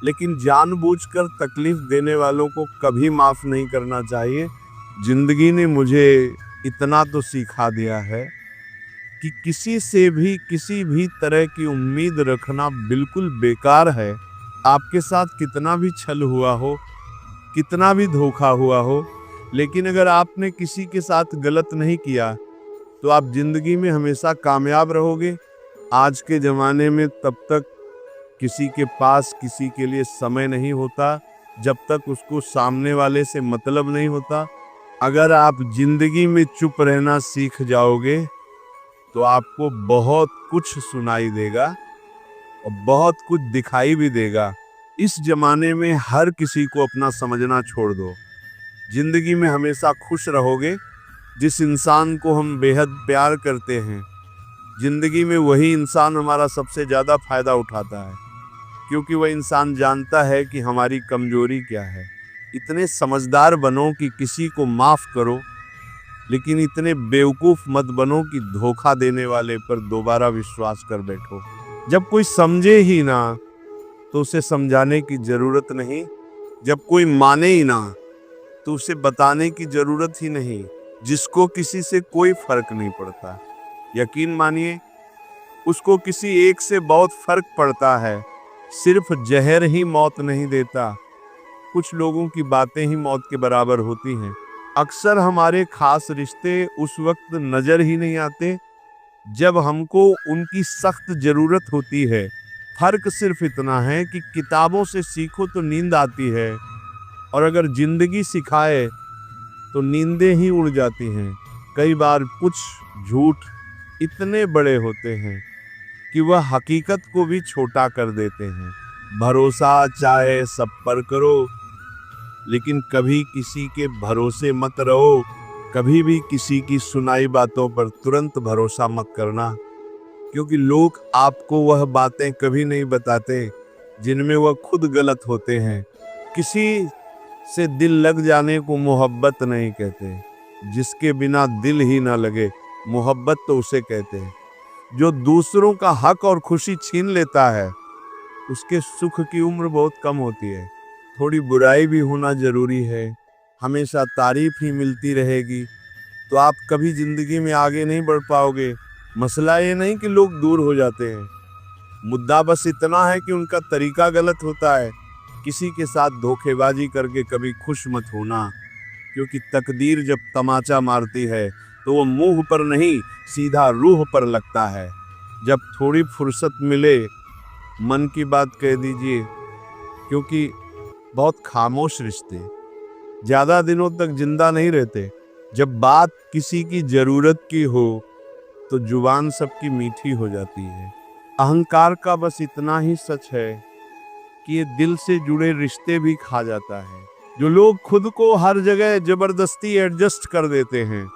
लेकिन जानबूझकर तकलीफ देने वालों को कभी माफ नहीं करना चाहिए। जिंदगी ने मुझे इतना तो सिखा दिया है कि किसी से भी किसी भी तरह की उम्मीद रखना बिल्कुल बेकार है। आपके साथ कितना भी छल हुआ हो, कितना भी धोखा हुआ हो, लेकिन अगर आपने किसी के साथ गलत नहीं किया तो आप जिंदगी में हमेशा कामयाब रहोगे। आज के ज़माने में तब तक किसी के पास किसी के लिए समय नहीं होता जब तक उसको सामने वाले से मतलब नहीं होता। अगर आप जिंदगी में चुप रहना सीख जाओगे तो आपको बहुत कुछ सुनाई देगा और बहुत कुछ दिखाई भी देगा। इस जमाने में हर किसी को अपना समझना छोड़ दो। जिंदगी में हमेशा खुश रहोगे। जिस इंसान को हम बेहद प्यार करते हैं जिंदगी में वही इंसान हमारा सबसे ज़्यादा फायदा उठाता है, क्योंकि वह इंसान जानता है कि हमारी कमजोरी क्या है। इतने समझदार बनो कि किसी को माफ करो, लेकिन इतने बेवकूफ मत बनो कि धोखा देने वाले पर दोबारा विश्वास कर बैठो। जब कोई समझे ही ना तो उसे समझाने की जरूरत नहीं, जब कोई माने ही ना तो उसे बताने की जरूरत ही नहीं। जिसको किसी से कोई फर्क नहीं पड़ता, यकीन मानिए उसको किसी एक से बहुत फर्क पड़ता है। सिर्फ जहर ही मौत नहीं देता, कुछ लोगों की बातें ही मौत के बराबर होती हैं। अक्सर हमारे खास रिश्ते उस वक्त नजर ही नहीं आते जब हमको उनकी सख्त जरूरत होती है। फर्क सिर्फ इतना है कि किताबों से सीखो तो नींद आती है, और अगर जिंदगी सिखाए तो नींदें ही उड़ जाती हैं। कई बार कुछ झूठ इतने बड़े होते हैं कि वह हकीकत को भी छोटा कर देते हैं। भरोसा चाहे सब पर करो, लेकिन कभी किसी के भरोसे मत रहो। कभी भी किसी की सुनाई बातों पर तुरंत भरोसा मत करना, क्योंकि लोग आपको वह बातें कभी नहीं बताते जिनमें वह खुद गलत होते हैं। किसी से दिल लग जाने को मोहब्बत नहीं कहते, जिसके बिना दिल ही ना लगे मोहब्बत तो उसे कहते हैं। जो दूसरों का हक और खुशी छीन लेता है उसके सुख की उम्र बहुत कम होती है। थोड़ी बुराई भी होना जरूरी है। हमेशा तारीफ ही मिलती रहेगी तो आप कभी जिंदगी में आगे नहीं बढ़ पाओगे। मसला ये नहीं कि लोग दूर हो जाते हैं, मुद्दा बस इतना है कि उनका तरीका गलत होता है। किसी के साथ धोखेबाजी करके कभी खुश मत होना, क्योंकि तकदीर जब तमाचा मारती है तो वो मुंह पर नहीं सीधा रूह पर लगता है। जब थोड़ी फुर्सत मिले मन की बात कह दीजिए, क्योंकि बहुत खामोश रिश्ते ज्यादा दिनों तक जिंदा नहीं रहते। जब बात किसी की जरूरत की हो तो जुबान सबकी मीठी हो जाती है। अहंकार का बस इतना ही सच है कि ये दिल से जुड़े रिश्ते भी खा जाता है। जो लोग खुद को हर जगह जबरदस्ती एडजस्ट कर देते हैं,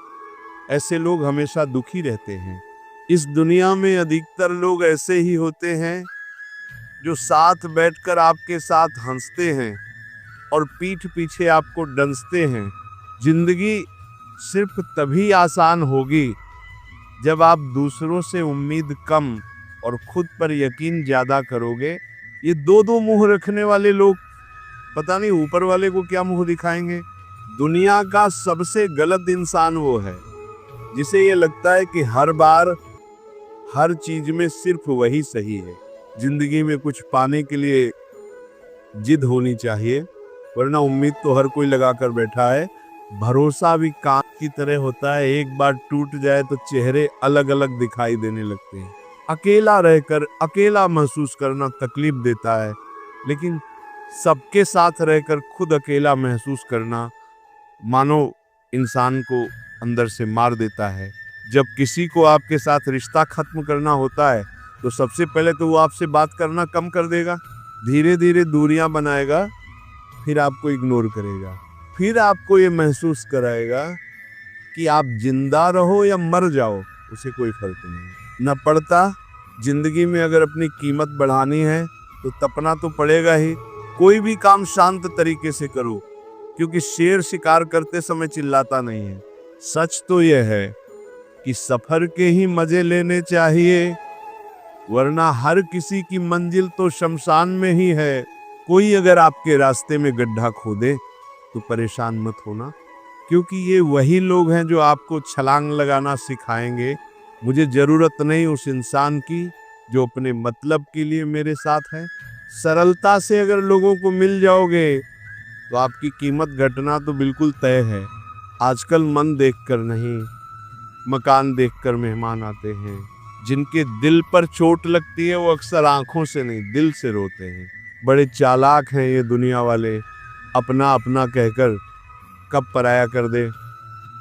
ऐसे लोग हमेशा दुखी रहते हैं। इस दुनिया में अधिकतर लोग ऐसे ही होते हैं जो साथ बैठकर आपके साथ हंसते हैं और पीठ पीछे आपको डंसते हैं। जिंदगी सिर्फ तभी आसान होगी जब आप दूसरों से उम्मीद कम और खुद पर यकीन ज्यादा करोगे। ये दो मुंह रखने वाले लोग पता नहीं ऊपर वाले को क्या मुंह दिखाएंगे। दुनिया का सबसे गलत इंसान वो है जिसे ये लगता है कि हर बार हर चीज में सिर्फ वही सही है। जिंदगी में कुछ पाने के लिए जिद होनी चाहिए, वरना उम्मीद तो हर कोई लगा कर बैठा है। भरोसा भी कांच की तरह होता है, एक बार टूट जाए तो चेहरे अलग अलग दिखाई देने लगते हैं। अकेला रहकर अकेला महसूस करना तकलीफ देता है, लेकिन सबके साथ रहकर खुद अकेला महसूस करना मानो इंसान को अंदर से मार देता है। जब किसी को आपके साथ रिश्ता खत्म करना होता है तो सबसे पहले तो वो आपसे बात करना कम कर देगा, धीरे धीरे दूरियां बनाएगा, फिर आपको इग्नोर करेगा, फिर आपको ये महसूस कराएगा कि आप जिंदा रहो या मर जाओ उसे कोई फर्क नहीं न पड़ता। जिंदगी में अगर अपनी कीमत बढ़ानी है तो तपना तो पड़ेगा ही। कोई भी काम शांत तरीके से करो, क्योंकि शेर शिकार करते समय चिल्लाता नहीं है। सच तो यह है कि सफर के ही मजे लेने चाहिए, वरना हर किसी की मंजिल तो शमशान में ही है। कोई अगर आपके रास्ते में गड्ढा खोदे तो परेशान मत होना, क्योंकि ये वही लोग हैं जो आपको छलांग लगाना सिखाएंगे। मुझे जरूरत नहीं उस इंसान की जो अपने मतलब के लिए मेरे साथ है। सरलता से अगर लोगों को मिल जाओगे तो आपकी कीमत घटना तो बिल्कुल तय है। आजकल मन देखकर नहीं, मकान देखकर मेहमान आते हैं। जिनके दिल पर चोट लगती है वो अक्सर आंखों से नहीं दिल से रोते हैं। बड़े चालाक हैं ये दुनिया वाले, अपना अपना कहकर कब पराया कर दे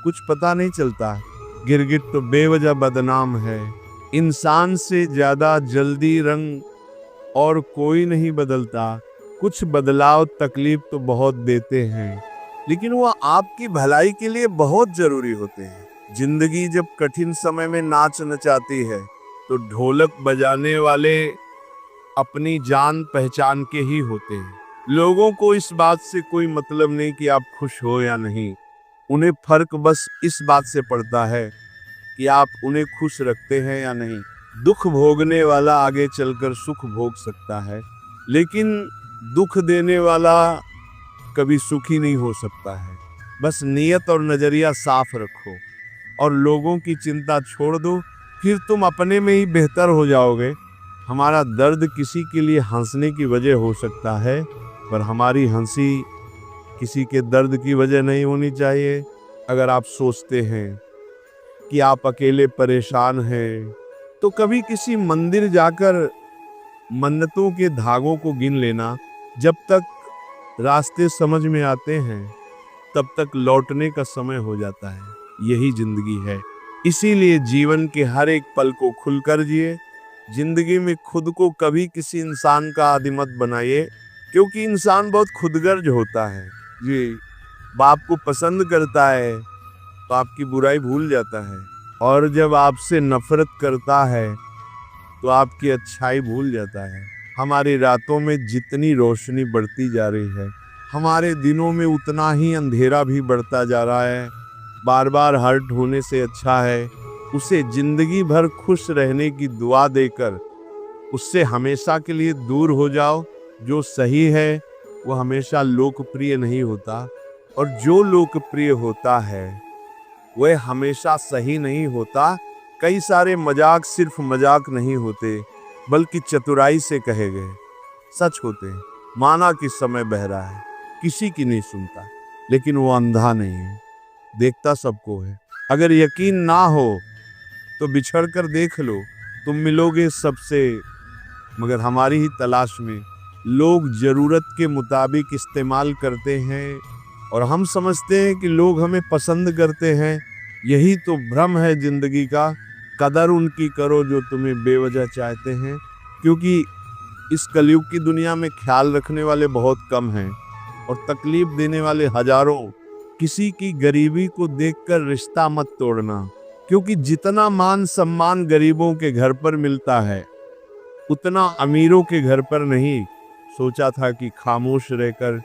कुछ पता नहीं चलता। गिरगिट तो बेवजह बदनाम है। इंसान से ज्यादा जल्दी रंग और कोई नहीं बदलता। कुछ बदलाव तकलीफ तो बहुत देते हैं, लेकिन वो आपकी भलाई के लिए बहुत जरूरी होते हैं। जिंदगी जब कठिन समय में नाच नचाती है तो ढोलक बजाने वाले अपनी जान पहचान के ही होते हैं। लोगों को इस बात से कोई मतलब नहीं कि आप खुश हो या नहीं। उन्हें फर्क बस इस बात से पड़ता है कि आप उन्हें खुश रखते हैं या नहीं। दुख भोगने वाला आगे चलकर सुख भोग सकता है, लेकिन दुख देने वाला कभी सुखी नहीं हो सकता है। बस नियत और नजरिया साफ रखो और लोगों की चिंता छोड़ दो, फिर तुम अपने में ही बेहतर हो जाओगे। हमारा दर्द किसी के लिए हंसने की वजह हो सकता है, पर हमारी हंसी किसी के दर्द की वजह नहीं होनी चाहिए। अगर आप सोचते हैं कि आप अकेले परेशान हैं, तो कभी किसी मंदिर जाकर मन्नतों के धागों को गिन लेना। जब तक रास्ते समझ में आते हैं, तब तक लौटने का समय हो जाता है। यही जिंदगी है। इसीलिए जीवन के हर एक पल को खुलकर जिए। जिंदगी में खुद को कभी किसी इंसान का आदी मत बनाइए, क्योंकि इंसान बहुत खुदगर्ज होता है। जी, बाप को पसंद करता है तो आपकी बुराई भूल जाता है, और जब आपसे नफरत करता है तो आपकी अच्छाई भूल जाता है। हमारी रातों में जितनी रोशनी बढ़ती जा रही है, हमारे दिनों में उतना ही अंधेरा भी बढ़ता जा रहा है। बार बार हर्ट होने से अच्छा है उसे जिंदगी भर खुश रहने की दुआ देकर उससे हमेशा के लिए दूर हो जाओ। जो सही है वो हमेशा लोकप्रिय नहीं होता, और जो लोकप्रिय होता है वह हमेशा सही नहीं होता। कई सारे मजाक सिर्फ मजाक नहीं होते, बल्कि चतुराई से कहे गए सच होते हैं। माना कि समय बहरा है, किसी की नहीं सुनता, लेकिन वो अंधा नहीं है, देखता सबको है। अगर यकीन ना हो तो बिछड़ कर देख लो, तुम मिलोगे सबसे, मगर हमारी ही तलाश में। लोग जरूरत के मुताबिक इस्तेमाल करते हैं और हम समझते हैं कि लोग हमें पसंद करते हैं। यही तो भ्रम है जिंदगी का। कदर उनकी करो जो तुम्हें बेवजह चाहते हैं, क्योंकि इस कलयुग की दुनिया में ख्याल रखने वाले बहुत कम हैं और तकलीफ देने वाले हजारों। किसी की गरीबी को देखकर रिश्ता मत तोड़ना, क्योंकि जितना मान सम्मान गरीबों के घर पर मिलता है, उतना अमीरों के घर पर नहीं। सोचा था कि खामोश रहकर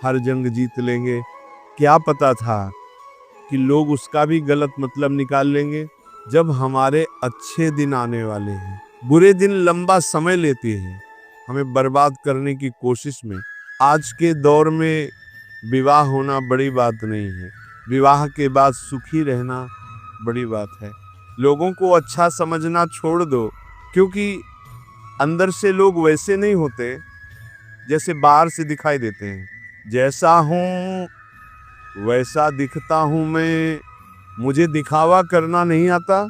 हर जंग जीत लेंगे, क्या पता था कि लोग उसका भी गलत मतलब निकाल लेंगे। जब हमारे अच्छे दिन आने वाले हैं, बुरे दिन लंबा समय लेते हैं हमें बर्बाद करने की कोशिश में। आज के दौर में विवाह होना बड़ी बात नहीं है, विवाह के बाद सुखी रहना बड़ी बात है। लोगों को अच्छा समझना छोड़ दो, क्योंकि अंदर से लोग वैसे नहीं होते जैसे बाहर से दिखाई देते हैं। जैसा हूँ वैसा दिखता हूँ मैं, मुझे दिखावा करना नहीं आता।